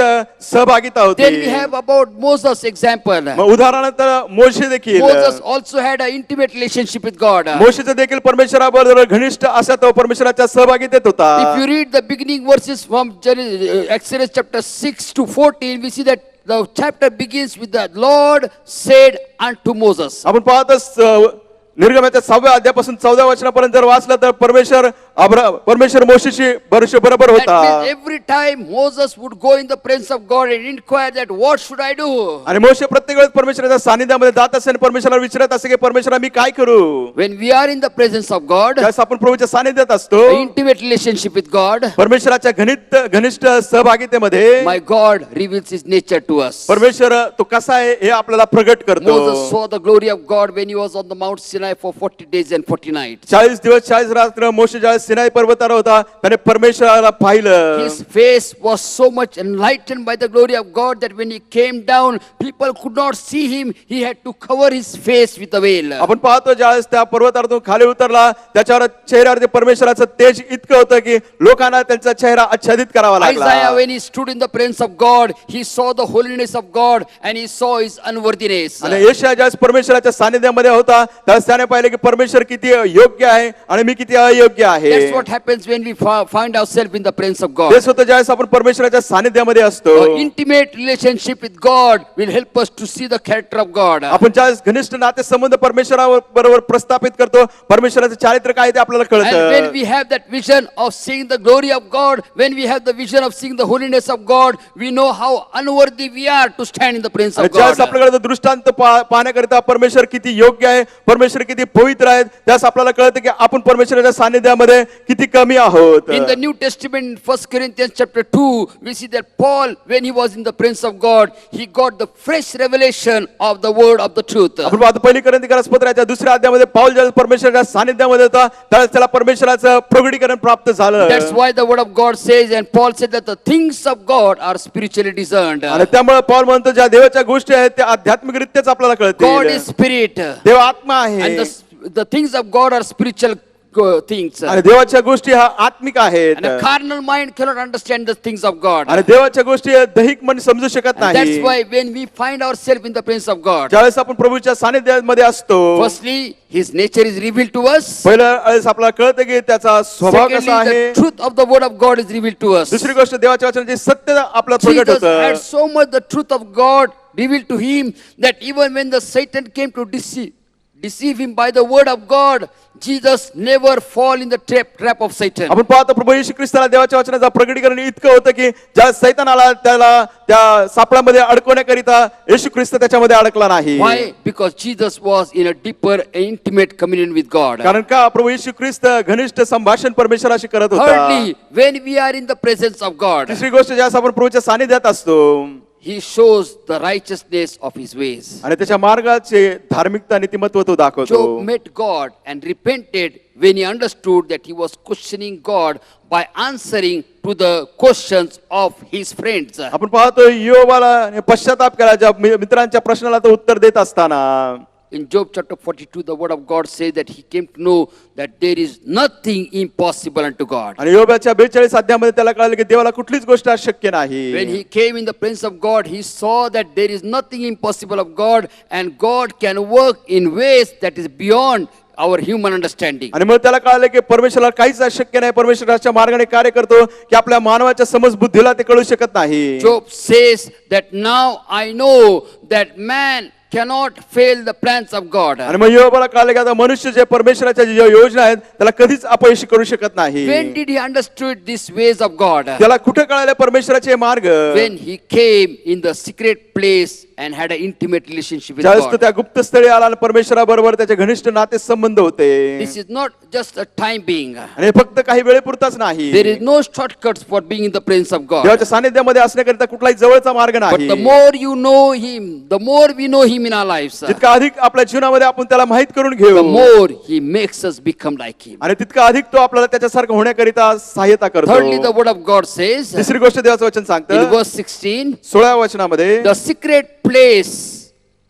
B: सहभागिता
A: Then we
B: होती.
A: have about Moses example.
B: मग उदाहरणार्थ मोशे देखील,
A: Moses also had an intimate relationship with God.
B: मोशेचं देखील परमेश्वराबरोबर घनिष्ठ असा तो परमेश्वराच्या सहभागितेत होता.
A: If you read the beginning verses from Exodus chapter 6 to 14, we see that the chapter begins with the Lord said unto Moses.
B: आपण पाहतच निर्गमाच्या 6व्या अध्यायापासून 14व्या वचनापर्यंत जर वाचलं तर परमेश्वर मोशेशी बरोबर
A: That
B: होता.
A: means every time Moses would go in the presence of God and inquire that what should I do?
B: आणि मोशे प्रत्येक वेळेस परमेश्वराच्या सानिध्यामध्ये जात असे आणि परमेश्वराला विचारत असे की परमेश्वरा मी काय करू?
A: When we are in the presence of God,
B: ज्यावेळेस आपण प्रभूच्या सानिध्यात असतो,
A: an intimate relationship with God,
B: परमेश्वराच्या घनिष्ठ सहभागितेमध्ये
A: my God reveals his nature to us.
B: परमेश्वर तो कसा आहे हे आपल्याला प्रगट करतो.
A: Moses saw the glory of God when he was on the Mount Sinai for 40 days and 40 nights.
B: 40 दिवस 40 रात्र मोशे ज्यावेळेस सिनाई पर्वतावर होता त्याने परमेश्वराला पाहिलं.
A: His face was so much enlightened by the glory of God that when he came down, people could not see him. He had to cover his face with a veil.
B: आपण पाहतो ज्यावेळेस त्या पर्वतावरून खाली उतरला त्याच्यावर चेहऱ्यावरती परमेश्वराचं तेज इतकं होतं की लोकांना त्यांचा चेहरा आच्छादित करावा
A: Isaiah,
B: लागला.
A: when he stood in the presence of God, he saw the holiness of God and he saw his unworthiness.
B: आणि यशाया ज्यावेळेस परमेश्वराच्या सानिध्यामध्ये होता त्यावेळेस त्याने पाहिले की परमेश्वर किती योग्य आहे आणि मी किती अयोग्य आहे.
A: That's what happens when we find ourselves in the presence of God.
B: तेच होतं ज्यावेळेस आपण परमेश्वराच्या सानिध्यामध्ये असतो.
A: An intimate relationship with God will help us to see the character of God.
B: आपण ज्यावेळेस घनिष्ठ नाते संबंध परमेश्वराबरोबर प्रस्थापित करतो परमेश्वराचं चारित्र्य काय ते आपल्याला
A: And when
B: कळतं.
A: we have that vision of seeing the glory of God, when we have the vision of seeing the holiness of God, we know how unworthy we are to stand in the presence
B: आणि
A: of
B: ज्यावेळेस
A: God.
B: आपल्याकडे तो दृष्टांत पाहण्याकरिता परमेश्वर किती योग्य आहे, परमेश्वर किती पवित्र आहेत, त्यास आपल्याला कळतं की आपण परमेश्वराच्या सानिध्यामध्ये किती कमी आहोत.
A: In the New Testament, in 1 Corinthians chapter 2, we see that Paul, when he was in the presence of God, he got the fresh revelation of the word of the truth.
B: आपण पाहतो पहिली कोरिन्थीकरास पत्राच्या दुसऱ्या अध्यायामध्ये पाऊल ज्यावेळेस परमेश्वराच्या सानिध्यामध्ये होता त्यावेळेस त्याला परमेश्वराचं प्रगटीकरण प्राप्त झालं.
A: That's why the word of God says, and Paul said that the things of God are spiritually discerned.
B: आणि त्यामुळे पाऊल म्हणतो ज्या देवाच्या गोष्टी आहेत त्या आध्यात्मिकरित्याच आपल्याला
A: God
B: कळतील.
A: is spirit,
B: देव आत्मा
A: and
B: आहे
A: the things of God are spiritual things.
B: आणि देवाच्या गोष्टी ह्या आत्मिक आहेत.
A: And a carnal mind cannot understand the things of God.
B: आणि देवाच्या गोष्टी दैहिक मन समजू शकत
A: And that's
B: नाही.
A: why when we find ourselves in the presence of God,
B: ज्यावेळेस आपण प्रभूच्या सानिध्यामध्ये असतो
A: firstly, His nature is revealed to us.
B: पहिलं वेळेस आपल्याला कळतं की त्याचा स्वभाव
A: Secondly,
B: कसा आहे.
A: the truth of the word of God is revealed to us.
B: दुसरी गोष्ट देवाच्या वचनाचे सत्य आपलं प्रगट
A: Jesus had
B: होतं.
A: so much the truth of God revealed to him that even when the Satan came to deceive him by the word of God, Jesus never fall in the trap of Satan.
B: आपण पाहतो प्रभू येशू ख्रिस्ताला देवाच्या वचनाचं प्रगटीकरण इतकं होतं की ज्या सैतानाला त्याला त्या सापळामध्ये अडकवण्याकरिता येशू ख्रिस्त त्याच्यामध्ये अडकला नाही.
A: Why? Because Jesus was in a deeper intimate communion with God.
B: कारण का प्रभू येशू ख्रिस्त घनिष्ठ संभाषण परमेश्वराशी करत होता.
A: Thirdly, when we are in the presence of God,
B: तिसरी गोष्ट ज्यास आपण प्रभूच्या सानिध्यात असतो
A: He shows the righteousness of his ways.
B: आणि त्याच्या मार्गाचे धार्मिकता नीतिमत्व तो दाखवतो.
A: Job met God and repented when he understood that he was questioning God by answering to the questions of his friends.
B: आपण पाहतो योबाला पश्चाताप केला ज्या मित्रांच्या प्रश्नाला तो उत्तर देत असताना.
A: In Job chapter 42, the word of God says that he came to know that there is nothing impossible unto God.
B: आणि योबाच्या 42 अध्यायामध्ये त्याला कळलं की देवाला कुठलीच गोष्ट अशक्य नाही.
A: When he came in the presence of God, he saw that there is nothing impossible of God, and God can work in ways that is beyond our human understanding.
B: आणि मग त्याला कळलं की परमेश्वराला काहीच अशक्य नाही. परमेश्वराच्या मार्गाने कार्य करतो की आपल्या मानवाच्या समज बुद्धीला ते कळू शकत नाही.
A: Job says that now I know that man cannot fail the plans of God.
B: आणि मग योबाला कळलं की आता मनुष्य जे परमेश्वराच्या ज्या योजना आहेत त्याला कधीच अपयशी करू शकत नाही.
A: When did he understood these ways of God?
B: त्याला कुठे कळले परमेश्वराचे मार्ग?
A: When he came in the secret place and had an intimate relationship with
B: ज्यावेळेस तो
A: God.
B: त्या गुप्त स्थळी आला आणि परमेश्वराबरोबर त्याचे घनिष्ठ नाते संबंध होते.
A: This is not just a time being.
B: आणि फक्त काही वेळेपुरताच नाही.
A: There is no shortcuts for being in the presence of God.
B: देवाच्या सानिध्यामध्ये असण्याकरिता कुठलाही जवळचा मार्ग
A: But
B: नाही.
A: the more you know him, the more we know him in our lives,
B: जितका अधिक आपल्या जीवनामध्ये आपण त्याला माहित करून
A: the
B: घेऊ
A: more he makes us become like him.
B: आणि तितका अधिक तो आपल्याला त्याच्यासारखं होण्याकरिता सहाय्यता
A: Thirdly, the
B: करतो.
A: word of God says
B: तिसरी गोष्ट देवाचं वचन
A: in
B: सांगतं
A: verse 16,
B: 16व्या वचनामध्ये
A: the secret place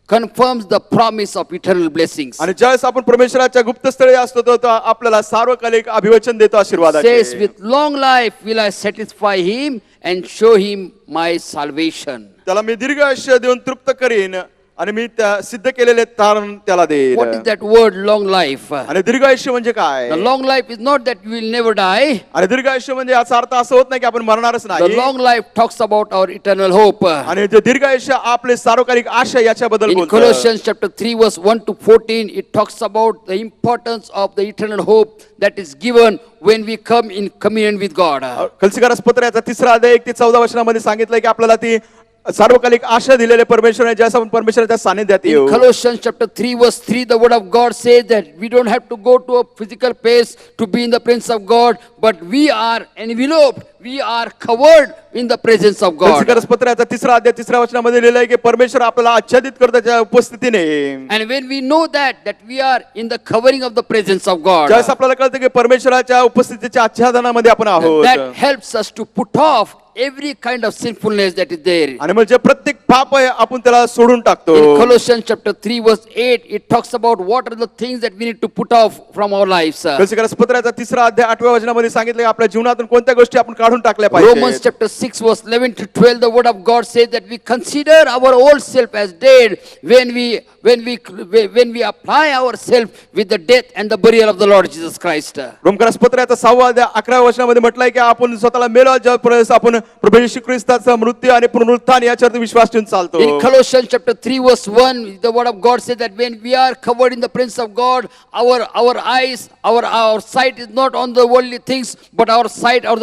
A: confirms the promise of eternal blessings.
B: आणि ज्यावेळेस आपण परमेश्वराच्या गुप्तस्थळी असतो तो आपल्याला सार्वकालिक अभिवचन देतो
A: Says,
B: आशीर्वादाचे.
A: with long life will I satisfy him and show him my salvation.
B: त्याला मी दीर्घ आयुष्य देऊन तृप्त करीन आणि मी त्या सिद्ध केलेले तारण त्याला देईन.
A: What is that word, long life?
B: आणि दीर्घ आयुष्य म्हणजे काय?
A: The long life is not that we will never die.
B: आणि दीर्घ आयुष्य म्हणजे याचा अर्थ असं होत नाही की आपण मरणारच
A: The
B: नाही.
A: long life talks about our eternal hope.
B: आणि जे दीर्घ आयुष्य आपले सार्वकालिक आशा याच्याबद्दल
A: In
B: बोलतो.
A: Colossians chapter 3 verse 1 to 14, it talks about the importance of the eternal hope that is given when we come in communion with God.
B: कलसीकारास पत्र याचा 3 अध्याय 1 ते 14 वचनामध्ये सांगितलंय की आपल्याला ती सार्वकालिक आशा दिलेले परमेश्वर आहे, ज्यास आपण परमेश्वराच्या सानिध्यात
A: In
B: येऊ.
A: Colossians chapter 3 verse 3, the word of God says that we don't have to go to a physical place to be in the presence of God, but we are enveloped, we are covered in the presence of God.
B: कलसीकारास पत्र याचा 3 अध्याय 3 वचनामध्ये लिहिलं आहे की परमेश्वर आपल्याला आच्छादित करतो त्याच्या उपस्थितीने.
A: And when we know that we are in the covering of the presence of God,
B: ज्यावेळेस आपल्याला कळतं की परमेश्वराच्या उपस्थितीच्या आच्छादनामध्ये आपण आहोत.
A: that helps us to put off every kind of sinfulness that is there.
B: आणि म्हणजे प्रत्येक पाप आहे आपण त्याला सोडून टाकतो.
A: In Colossians chapter 3 verse 8, it talks about what are the things that we need to put off from our lives.
B: कलसीकारास पत्र याचा 3 अध्याय 8व्या वचनामध्ये सांगितलं की आपल्या जीवनातून कोणत्या गोष्टी आपण काढून टाकल्या
A: Romans
B: पाहिजे.
A: chapter 6 verse 11 to 12, the word of God says that we consider our old self as dead when we apply ourselves with the death and the burial of the Lord Jesus Christ.
B: रोमकरास पत्र याचा 6वा अध्याय 11व्या वचनामध्ये म्हटलंय की आपण स्वतःला मेलो ज्यावेळेस आपण प्रभू येशू ख्रिस्ताचा मृत्यू आणि पुनरुत्थान याच्यावर विश्वास ठेवून चालतो.
A: In Colossians chapter 3 verse 1, the word of God says that when we are covered in the presence of God, our eyes, our sight is not on the worldly things, but our sight on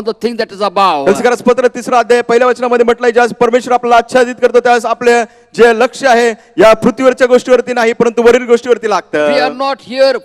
A: the thing that is above.
B: कलसीकारास पत्र 3 अध्याय 1 वचनामध्ये म्हटलंय ज्यावेळेस परमेश्वर आपल्याला आच्छादित करतो त्यावेळेस आपले जे लक्ष आहे या पृथ्वीवरच्या गोष्टीवरती नाही परंतु वरील गोष्टीवरती
A: We are
B: लागतं.
A: not here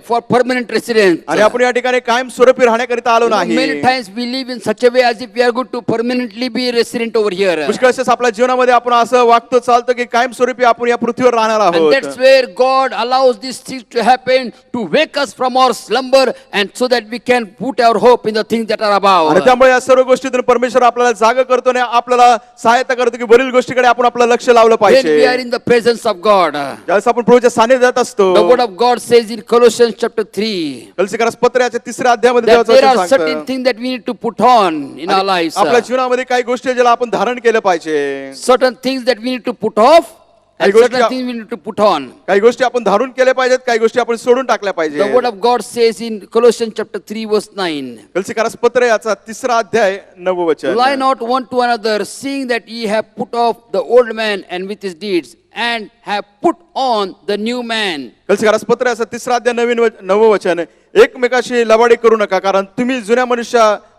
A: for permanent residence.
B: आणि आपण या ठिकाणी कायम स्वरूपी राहण्याकरिता आलो नाही.
A: Many times we live in such a way as if we are going to permanently be resident over here.
B: पुष्कळ वेळेस आपल्या जीवनामध्ये आपण असं वागतो चालतो की कायम स्वरूपी आपण या पृथ्वीवर राहणार
A: And
B: आहोत.
A: that's where God allows these things to happen to wake us from our slumber and so that we can put our hope in the things that are above.
B: आणि त्यामुळे या सर्व गोष्टीतून परमेश्वर आपल्याला जाग करतो आणि आपल्याला सहायता करतो की वरील गोष्टीकडे आपण आपलं लक्ष लावलं
A: When we are
B: पाहिजे.
A: in the presence of God,
B: ज्यावेळेस आपण प्रभूच्या सानिध्यात असतो.
A: the word of God says in Colossians chapter 3
B: कलसीकारास पत्र याच्या 3 अध्यायामध्ये
A: that
B: देवाचं
A: there
B: वचन
A: are certain
B: सांगतं.
A: things that we need to put on in our lives.
B: आपल्या जीवनामध्ये काही गोष्टी आहेत ज्याला आपण धारण केलं पाहिजे.
A: Certain things that we need to put off and
B: काही गोष्टी
A: certain things we need to put on.
B: काही गोष्टी आपण धारण केल्या पाहिजेत, काही गोष्टी आपण सोडून टाकल्या
A: The word
B: पाहिजे.
A: of God says in Colossians chapter 3 verse 9,
B: कलसीकारास पत्र याचा 3 अध्याय 9 वचन.
A: lie not one to another, seeing that ye have put off the old man and with his deeds, and have put on the new man.
B: कलसीकारास पत्र याचा 3 अध्याय 9 वचन. एकमेकाशी लवाडी करू नका कारण तुम्ही जुन्या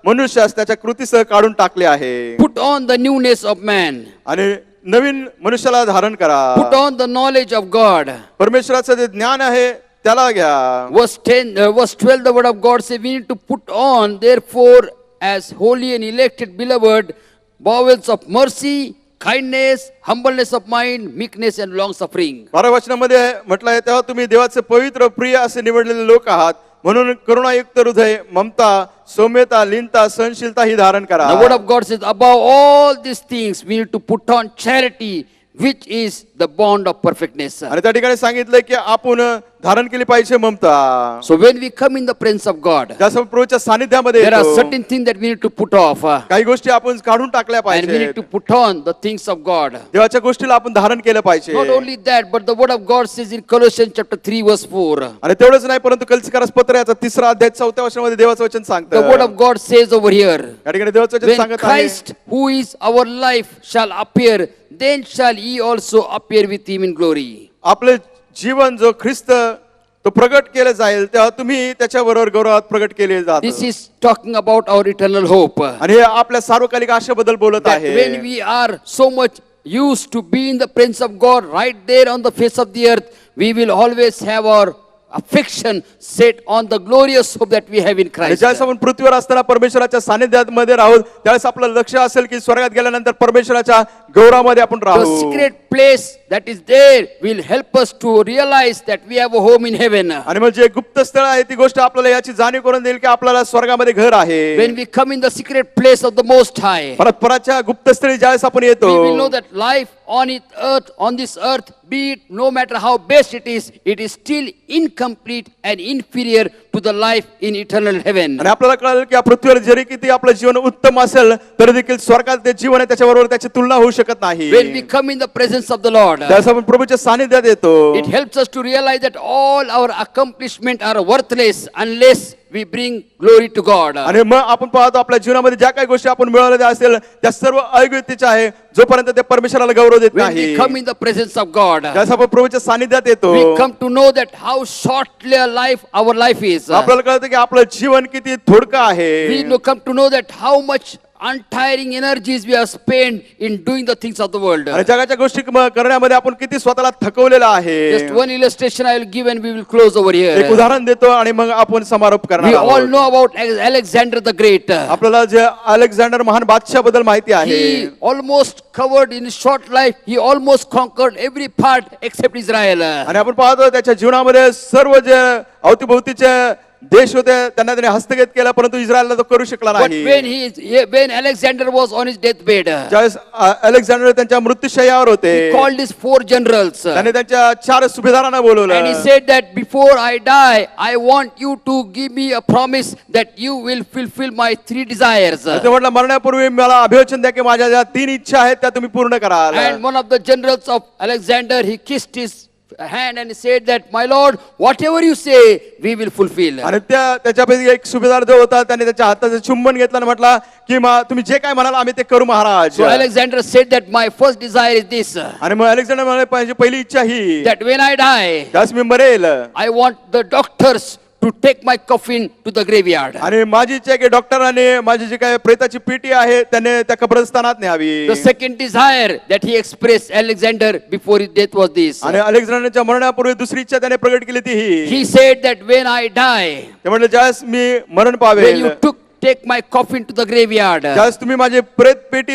B: मनुष्यास त्याच्या कृतीसह काढून टाकले आहे.
A: Put on the newness of man.
B: आणि नवीन मनुष्याला धारण करा.
A: Put on the knowledge of God.
B: परमेश्वराचं जे ज्ञान आहे त्याला घ्या.
A: Verse 12, the word of God says, we need to put on, therefore, as holy and elected beloved, bowels of mercy, kindness, humbleness of mind, meekness and long suffering.
B: 12 वचनामध्ये म्हटलं आहे तेव्हा तुम्ही देवाचे पवित्र प्रिय असे निवडलेले लोक आहात म्हणून करुणायुक्त हृदय, ममता, सौम्यता, लीनता, सहनशीलता ही धारण करा.
A: The word of God says, above all these things, we need to put on charity, which is the bond of perfectness.
B: आणि त्या ठिकाणी सांगितलंय की आपण धारण केली पाहिजे ममता.
A: So when we come in the presence of God,
B: ज्यासम प्रभूच्या सानिध्यामध्ये
A: there are
B: येतो,
A: certain things that we need to put off,
B: काही गोष्टी आपण काढून टाकल्या
A: and we
B: पाहिजे.
A: need to put on the things of God.
B: देवाच्या गोष्टीला आपण धारण केलं पाहिजे.
A: Not only that, but the word of God says in Colossians chapter 3 verse 4,
B: आणि तेवढंच नाही परंतु कलसीकारास पत्र याचा 3 अध्याय 4व्या वचनामध्ये देवाचं वचन
A: the
B: सांगतं.
A: word of God says over here,
B: या ठिकाणी देवाचं वचन
A: when
B: सांगत आहे
A: Christ, who is our life, shall appear, then shall ye also appear with him in glory.
B: आपले जीवन जो ख्रिस्त तो प्रगट केले जाईल तेव्हा तुम्ही त्याच्याबरोबर गौरवात प्रगट केले जात.
A: This is talking about our eternal hope.
B: आणि हे आपल्या सार्वकालिक आशेबद्दल बोलत
A: That
B: आहे.
A: when we are so much used to be in the presence of God right there on the face of the earth, we will always have our affection set on the glorious hope that we have in
B: आणि
A: Christ.
B: ज्यावेळेस आपण पृथ्वीवर असताना परमेश्वराच्या सानिध्यात मध्ये राहू त्यावेळेस आपलं लक्ष असेल की स्वर्गात गेल्यानंतर परमेश्वराच्या गौरवामध्ये आपण
A: The
B: Rahu.
A: secret place that is there will help us to realize that we have a home in heaven.
B: आणि मग जे गुप्त स्थळ आहे ती गोष्ट आपल्याला याची जाणीव करून देईल की आपल्याला स्वर्गामध्ये घर आहे.
A: When we come in the secret place of the Most High,
B: परतपराच्या गुप्त स्थळी ज्यावेळेस आपण येतो,
A: we will know that life on this earth, be it no matter how best it is still incomplete and inferior to the life in eternal heaven.
B: आणि आपल्याला कळेल की या पृथ्वीवर जरी किती आपलं जीवन उत्तम असेल तरी देखील स्वर्गात ते जीवन आहे त्याच्याबरोबर त्याची तुलना होऊ शकत नाही.
A: When we come in the presence of the Lord,
B: ज्यावेळेस आपण प्रभूच्या सानिध्यात येतो,
A: it helps us to realize that all our accomplishments are worthless unless we bring glory to God.
B: आणि मग आपण पाहतो आपल्या जीवनामध्ये ज्या काही गोष्टी आपण मिळवलेल्या असेल त्या सर्व अयोग्यतेच्या आहे जोपर्यंत ते परमेश्वराला गौरव देत
A: When we
B: नाही.
A: come in the presence of God,
B: ज्यावेळेस आपण प्रभूच्या सानिध्यात येतो,
A: we come to know that how shortly a life our life is.
B: आपल्याला कळतं की आपलं जीवन किती थोडकं आहे.
A: We come to know that how much untiring energies we have spent in doing the things of the world.
B: आणि जगाच्या गोष्टी करण्यामध्ये आपण किती स्वतःला थकवलेला आहे.
A: Just one illustration I will give and we will close over
B: एक
A: here.
B: उदाहरण देतो आणि मग आपण समारोप करणार
A: We all
B: आहोत.
A: know about Alexander the Great.
B: आपल्याला जे अलेक्झांडर महान बादशाह बद्दल माहिती आहे,
A: He almost covered in his short life, he almost conquered every part except Israel.
B: आणि आपण पाहतो त्याच्या जीवनामध्ये सर्व जे अवतीभोवतीचे देश होते त्यांना त्याने हस्तगत केला परंतु इस्रायलला तो करू शकला
A: But
B: नाही.
A: when Alexander was on his deathbed,
B: ज्यावेळेस अलेक्झांडर त्यांच्या मृत्यूशय्यावर होते,
A: he called his 4 generals.
B: त्याने त्यांच्या 4 सुभेदारांना
A: And he
B: बोलवलं
A: said that before I die, I want you to give me a promise that you will fulfill my 3 desires.
B: ते म्हटलं मरण्यापूर्वी मला अभिवचन द्या की माझ्या ज्या 3 इच्छा आहेत त्या तुम्ही पूर्ण कराल.
A: And one of the generals of Alexander, he kissed his hand and said that, my lord, whatever you say, we will fulfill.
B: आणि त्याच्यापैकी एक सुभेदार जो होता त्याने त्याच्या हाताचं चुंबन घेतलं आणि म्हटलं की तुम्ही जे काय म्हणाल आम्ही ते करू महाराज.
A: So Alexander said that my first desire is this,
B: आणि मग अलेक्झांडर म्हणाले पाहिजे पहिली इच्छा ही,
A: that when I die,
B: त्यास मी मरेल
A: I want the doctors to take my coffin to the graveyard.
B: आणि माझी इच्छा आहे की डॉक्टरांनी माझी जी काय प्रेताची पेटी आहे त्याने त्या कब्रस्थानात न्यावी.
A: The second desire that he expressed, Alexander, before his death was this.
B: आणि अलेक्झांडरच्या मरणापूर्वी दुसरी इच्छा त्याने प्रगट केली ती ही.
A: He said that when I die,
B: ते म्हटले ज्यावेळेस मी मरण
A: when
B: पावेल,
A: you take my coffin to the graveyard,
B: ज्यावेळेस तुम्ही माझी प्रेत पेटी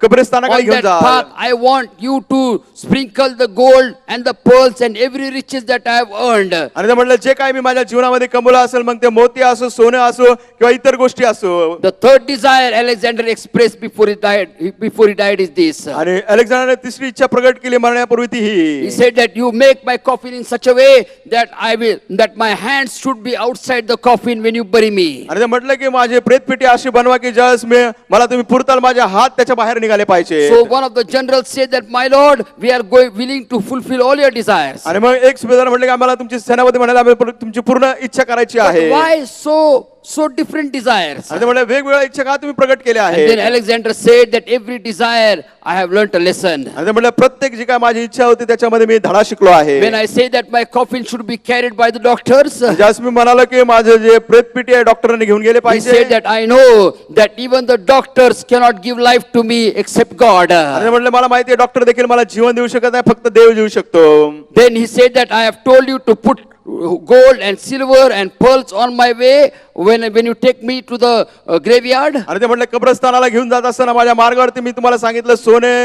B: कब्रस्थानाकडे
A: on
B: घेऊन
A: that
B: जा,
A: path, I want you to sprinkle the gold and the pearls and every riches that I have earned.
B: आणि ते म्हटलं जे काय मी माझ्या जीवनामध्ये कमवलं असेल मग ते मोती असो सोनं असो किंवा इतर गोष्टी असो.
A: The third desire Alexander expressed before he died is this.
B: आणि अलेक्झांडरने तिसरी इच्छा प्रगट केली मरण्यापूर्वी ती
A: He
B: he,
A: said that you make my coffin in such a way that my hands should be outside the coffin when you bury me.
B: आणि ते म्हटलं की माझी प्रेतपेटी अशी बनवा की ज्यावेळेस मला तुम्ही पुरताल माझे हात त्याच्या बाहेर निघाले पाहिजे.
A: So one of the generals said that, my lord, we are willing to fulfill all your desires.
B: आणि मग एक सुभेदार म्हटले की आम्हाला तुमची सेनापती म्हणाले आम्ही तुमची पूर्ण इच्छा करायची
A: But
B: आहे.
A: why so different desires?
B: आणि ते म्हटले वेगवेगळ्या इच्छा का तुम्ही प्रगट केल्या
A: And then
B: आहे.
A: Alexander said that every desire I have learnt a lesson.
B: आणि ते म्हटले प्रत्येक जी काय माझी इच्छा होती त्याच्यामध्ये मी धडा शिकलो आहे.
A: When I say that my coffin should be carried by the doctors,
B: ज्यास मी म्हणालो की माझे जे प्रेतपेटी आहे डॉक्टरांनी घेऊन गेले
A: he
B: पाहिजे.
A: said that I know that even the doctors cannot give life to me except God.
B: आणि ते म्हटले मला माहिती आहे डॉक्टर देखील मला जीवन देऊ शकत नाही फक्त देव देऊ शकतो.
A: Then he said that I have told you to put gold and silver and pearls on my way when you take me to the graveyard.
B: आणि ते म्हटले कब्रस्थानाला घेऊन जात असताना माझ्या मार्गावरती मी तुम्हाला सांगितलं सोने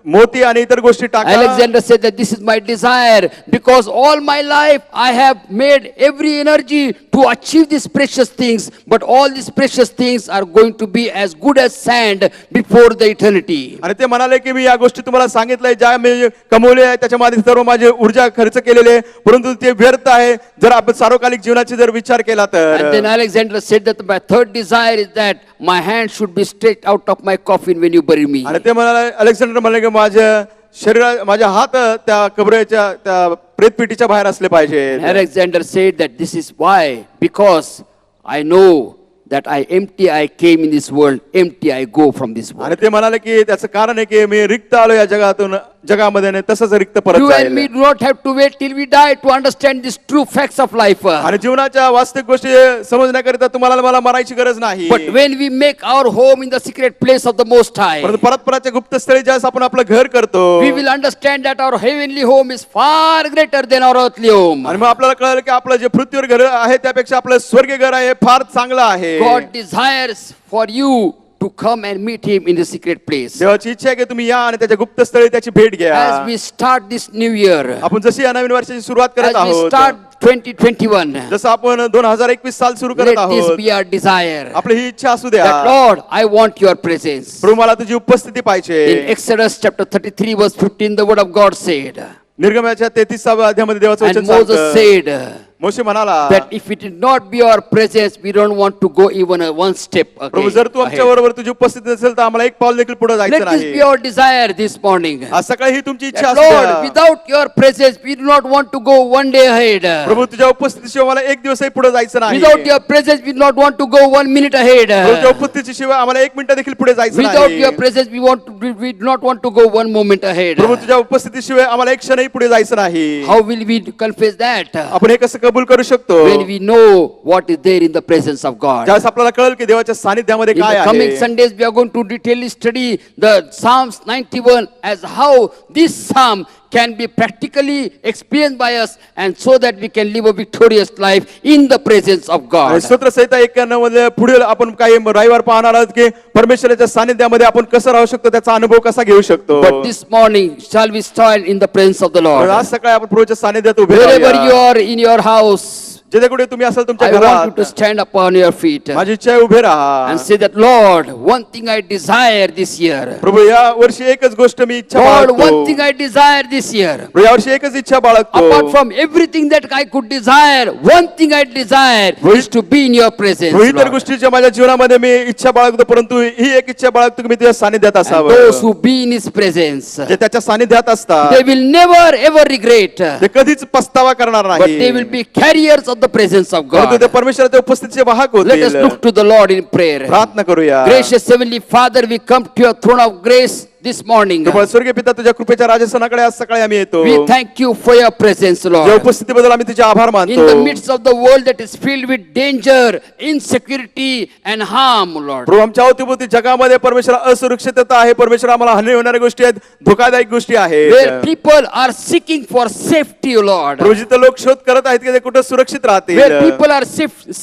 B: मोती आणि इतर गोष्टी टाका.
A: Alexander said that this is my desire because all my life I have made every energy to achieve these precious things, but all these precious things are going to be as good as sand before the eternity.
B: आणि ते म्हणाले की मी या गोष्टी तुम्हाला सांगितलंय ज्या मी कमवले आहे त्याच्यामध्ये सर्व माझे ऊर्जा खर्च केलेले परंतु ते व्यर्थ आहे जर आपण सार्वकालिक जीवनाची जर विचार केला तर.
A: And then Alexander said that my third desire is that my hand should be straight out of my coffin when you bury me.
B: आणि ते म्हणाले अलेक्झांडर म्हणाले की माझ्या हात त्या कबरेच्या त्या प्रेतपेटीच्या बाहेर असले पाहिजे.
A: Alexander said that this is why, because I know that I came in this world, empty I go from this world.
B: आणि ते म्हणाले की त्याचं कारण आहे की मी रिक्त आलो या जगामध्ये आणि तसंच रिक्त परत
A: You and
B: जाईल.
A: me do not have to wait till we die to understand these true facts of life.
B: आणि जीवनाच्या वास्तविक गोष्टी समजण्याकरिता तुम्हाला मला मरायची गरज नाही.
A: But when we make our home in the secret place of the Most High,
B: परंतु परतपराच्या गुप्त स्थळी ज्यावेळेस आपण आपलं घर करतो
A: we will understand that our heavenly home is far greater than our earthly home.
B: आणि मग आपल्याला कळलं की आपलं जे पृथ्वीवर घर आहे त्यापेक्षा आपलं स्वर्गीय घर आहे फार चांगलं आहे.
A: God desires for you to come and meet him in the secret place.
B: देवाची इच्छा आहे की तुम्ही या आणि त्याच्या गुप्त स्थळी त्याची भेट घ्या.
A: As we start this new year,
B: आपण जशी या नवीन वर्षाची सुरुवात करत
A: as we
B: आहोत,
A: start 2021,
B: जसं आपण 2021 साल सुरू करत
A: let this
B: आहोत,
A: be our desire.
B: आपली ही इच्छा असू द्या.
A: That Lord, I want your presence.
B: प्रभू मला तुझी उपस्थिती पाहिजे.
A: In Exodus chapter 33 verse 15, the word of God said,
B: निर्गमनाच्या 33व्या अध्यायामध्ये देवाचं
A: and
B: वचन
A: Moses
B: सांगतं,
A: said
B: मोशे म्हणाला,
A: that if it did not be our presence, we don't want to go even one step
B: प्रभू जर तू आमच्या
A: again.
B: बरोबर तुझी उपस्थिती नसेल तर आम्हाला एक पाऊल देखील पुढे जायचं
A: Let this be
B: नाही.
A: our desire this morning.
B: आज सकाळी ही तुमची इच्छा
A: That
B: असू
A: Lord,
B: द्या.
A: without your presence, we do not want to go one day ahead.
B: प्रभू तुझ्या उपस्थितीशिवाय मला एक दिवसही पुढे जायचं नाही.
A: Without your presence, we do not want to go 1 minute ahead.
B: प्रभू तुझ्या उपस्थितीशिवाय आम्हाला एक मिनिट देखील पुढे जायचं
A: Without
B: नाही.
A: your presence, we do not want to go 1 moment ahead.
B: प्रभू तुझ्या उपस्थितीशिवाय आम्हाला एक क्षणही पुढे जायचं नाही.
A: How will we confess that?
B: आपण हे कसं कबूल करू शकतो?
A: When we know what is there in the presence of God.
B: ज्यावेळेस आपल्याला कळेल की देवाच्या सानिध्यामध्ये
A: In
B: काय
A: the coming
B: आहे.
A: Sundays, we are going to detailedly study the Psalms 91 as how this psalm can be practically experienced by us, and so that we can live a victorious life in the presence of
B: आणि
A: God.
B: स्तोत्रसंहिता 91 मध्ये पुढील आपण काही रविवार पाहणार आहोत की परमेश्वराच्या सानिध्यामध्ये आपण कसं राहू शकतो, त्याचा अनुभव कसा घेऊ शकतो.
A: But this morning, shall we stand in the presence of the
B: पण
A: Lord?
B: आज सकाळी आपण प्रभूच्या सानिध्यात उभे
A: Wherever you
B: राहूया.
A: are in your house,
B: जिथे कुठे तुम्ही असाल तुमच्या
A: I want you
B: घरात,
A: to stand upon your feet
B: माझी इच्छा आहे उभे राहा
A: and say that, Lord, one thing I desire this year.
B: प्रभू या वर्षी एकच गोष्ट मी इच्छा
A: Lord, one
B: बाळगतो.
A: thing I desire this year.
B: प्रभू या वर्षी एकच इच्छा बाळगतो.
A: Apart from everything that I could desire, one thing I desire is to be in your presence.
B: प्रभू इतर
A: Lord.
B: गोष्टीच्या माझ्या जीवनामध्ये मी इच्छा बाळगतो, परंतु ही एक इच्छा बाळगतो की मी तुझ्या सानिध्यात
A: And
B: असावं.
A: those who be in His presence,
B: जे त्याच्या सानिध्यात असतात
A: they will never ever regret,
B: ते कधीच पस्तावा करणार
A: but they will
B: नाही,
A: be carriers of the presence of
B: परंतु ते
A: God.
B: परमेश्वराच्या उपस्थितीचे वाहक
A: Let us
B: होतील.
A: look to the Lord in prayer.
B: प्रार्थना करूया.
A: Gracious Heavenly Father, we come to your throne of grace this morning.
B: कृपा स्वर्गीय पिता, तुझ्या कृपेच्या राजस्थानाकडे आज सकाळी आम्ही येतो.
A: We thank you for your presence,
B: तुझ्या
A: Lord.
B: उपस्थितीबद्दल आम्ही तुझे आभार
A: In the
B: मानतो.
A: midst of the world that is filled with danger, insecurity, and harm, Lord.
B: प्रभू आमच्या अवतीभोवती जगामध्ये परमेश्वर असुरक्षितता आहे, परमेश्वर आम्हाला हानी होणाऱ्या गोष्टी आहेत, धोकादायक गोष्टी आहेत.
A: Where people are seeking for safety, Lord.
B: प्रभू जिथे लोक शोध करत आहेत की ते कुठे सुरक्षित राहतील.
A: Where people are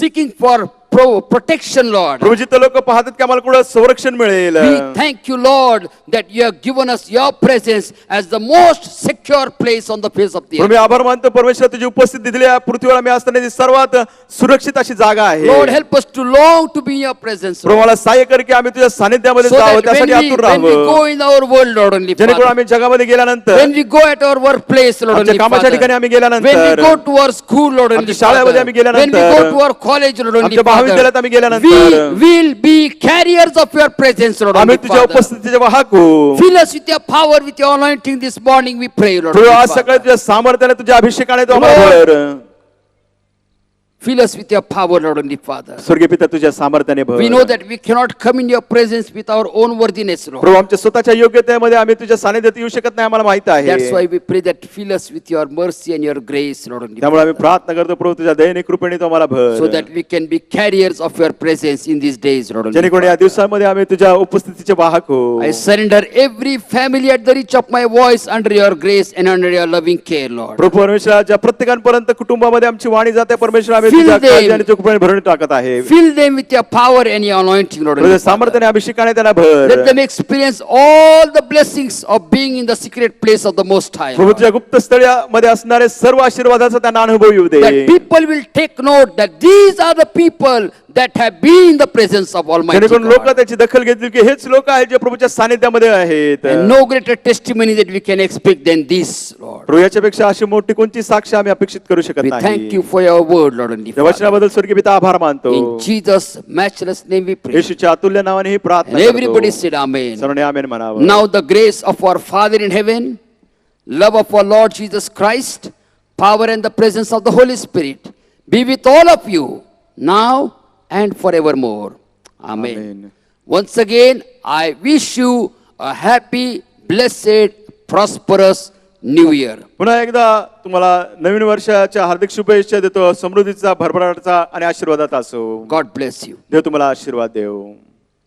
A: seeking for protection, Lord.
B: प्रभू जिथे लोक पाहतात की आम्हाला कुठं संरक्षण मिळेल.
A: We thank you, Lord, that you have given us your presence as the most secure place on the face of the
B: Prabhu
A: earth.
B: मी आभार मानतो परमेश्वर, तुझी उपस्थिती दिलेल्या पृथ्वीवर आम्ही असताना ती सर्वात सुरक्षित अशी जागा आहे.
A: Lord, help us to long to be in your presence,
B: Prabhu
A: Lord.
B: मला सहाय्य कर की आम्ही तुझ्या सानिध्यामध्ये
A: So
B: जावं,
A: that
B: त्यासाठी आतुर
A: when we
B: राहावं.
A: go in our world, Lord, only
B: जेणेकरून
A: Father.
B: आम्ही जगामध्ये गेल्यानंतर,
A: When we go at our workplace, Lord,
B: आमच्या
A: only
B: कामाच्या
A: Father.
B: ठिकाणी आम्ही
A: When
B: गेल्यानंतर,
A: we go to our school, Lord, only
B: आमच्या शाळेमध्ये
A: Father.
B: आम्ही गेल्यानंतर,
A: When we go to our college, Lord, only
B: आमच्या महाविद्यालयात आम्ही
A: Father.
B: गेल्यानंतर,
A: We will be carriers of your presence, Lord,
B: आम्ही
A: only
B: तुझ्या
A: Father.
B: उपस्थितीचे वाहक होऊ.
A: Fill us with your power, with your anointing this morning, we pray, Lord.
B: Prabhu
A: only
B: आज
A: Father.
B: सकाळी तुझ्या सामर्थ्याने, तुझ्या अभिषेकाने तो आम्हाला
A: Lord,
B: भर.
A: Fill us with your power, Lord, only Father.
B: स्वर्गीय पिता तुझ्या सामर्थ्याने भर.
A: We know that we cannot come in your presence with our own worthiness, Lord.
B: प्रभू आमच्या स्वतःच्या योग्यतेमध्ये आम्ही तुझ्या सानिध्यात येऊ शकत नाही, आम्हाला माहित आहे.
A: That's why we pray that fill us with your mercy and your grace, Lord, only
B: त्यामुळे आम्ही
A: Father.
B: प्रार्थना करतो प्रभू तुझ्या दयेने कृपेने तो आम्हाला
A: So
B: भर,
A: that we can be carriers of your presence in these days, Lord, only
B: जेणेकरून या
A: Father.
B: दिवसांमध्ये आम्ही तुझ्या उपस्थितीचे वाहक होऊ.
A: I surrender every family at the reach of my voice under your grace and under your loving care, Lord.
B: प्रभू परमेश्वराच्या प्रत्येकापर्यंत कुटुंबामध्ये आमची वाणी जाते परमेश्वर, आम्ही
A: Fill
B: तुझ्या
A: them.
B: काळजी आणि कृपेने भरून टाकत आहे.
A: Fill them with your power and your anointing, Lord, only
B: तुझ्या
A: Father.
B: सामर्थ्याने अभिषेकाने त्यांना
A: Let
B: भर.
A: them experience all the blessings of being in the secret place of the Most High,
B: Prabhu
A: Lord.
B: तुझ्या गुप्त स्थळामध्ये असणारे सर्व आशीर्वादाचा त्यांना अनुभव येऊ दे.
A: That people will take note that these are the people that have been in the presence of Almighty
B: जेणेकरून लोक
A: God.
B: त्याची दखल घेतील की हेच लोक आहेत जे प्रभूच्या सानिध्यामध्ये आहेत.
A: And no greater testimony that we can expect than this, Lord.
B: प्रभू याच्यापेक्षा अशी मोठी कोणती साक्ष आम्ही अपेक्षित करू शकत
A: We
B: नाही.
A: thank you for your word, Lord, only
B: या
A: Father.
B: वचनाबद्दल स्वर्गीय पिता आभार मानतो.
A: In Jesus' matchless name we pray.
B: येशूच्या अतुल्य नावाने ही
A: And
B: प्रार्थना
A: everybody
B: करतो.
A: said amen.
B: सर्वांनी आमेन म्हणावं.
A: Now the grace of our Father in heaven, love of our Lord Jesus Christ, power and the presence of the Holy Spirit be with all of you now and forevermore. Amen.
B: Amen.
A: Once again, I wish you a happy, blessed, prosperous New Year.
B: पुन्हा एकदा तुम्हाला नवीन वर्षाच्या हार्दिक शुभेच्छा देतो. समृद्धीचा, भरभराटाचा आणि आशीर्वादाचा असो.
A: God bless you.
B: देव तुम्हाला आशीर्वाद देव.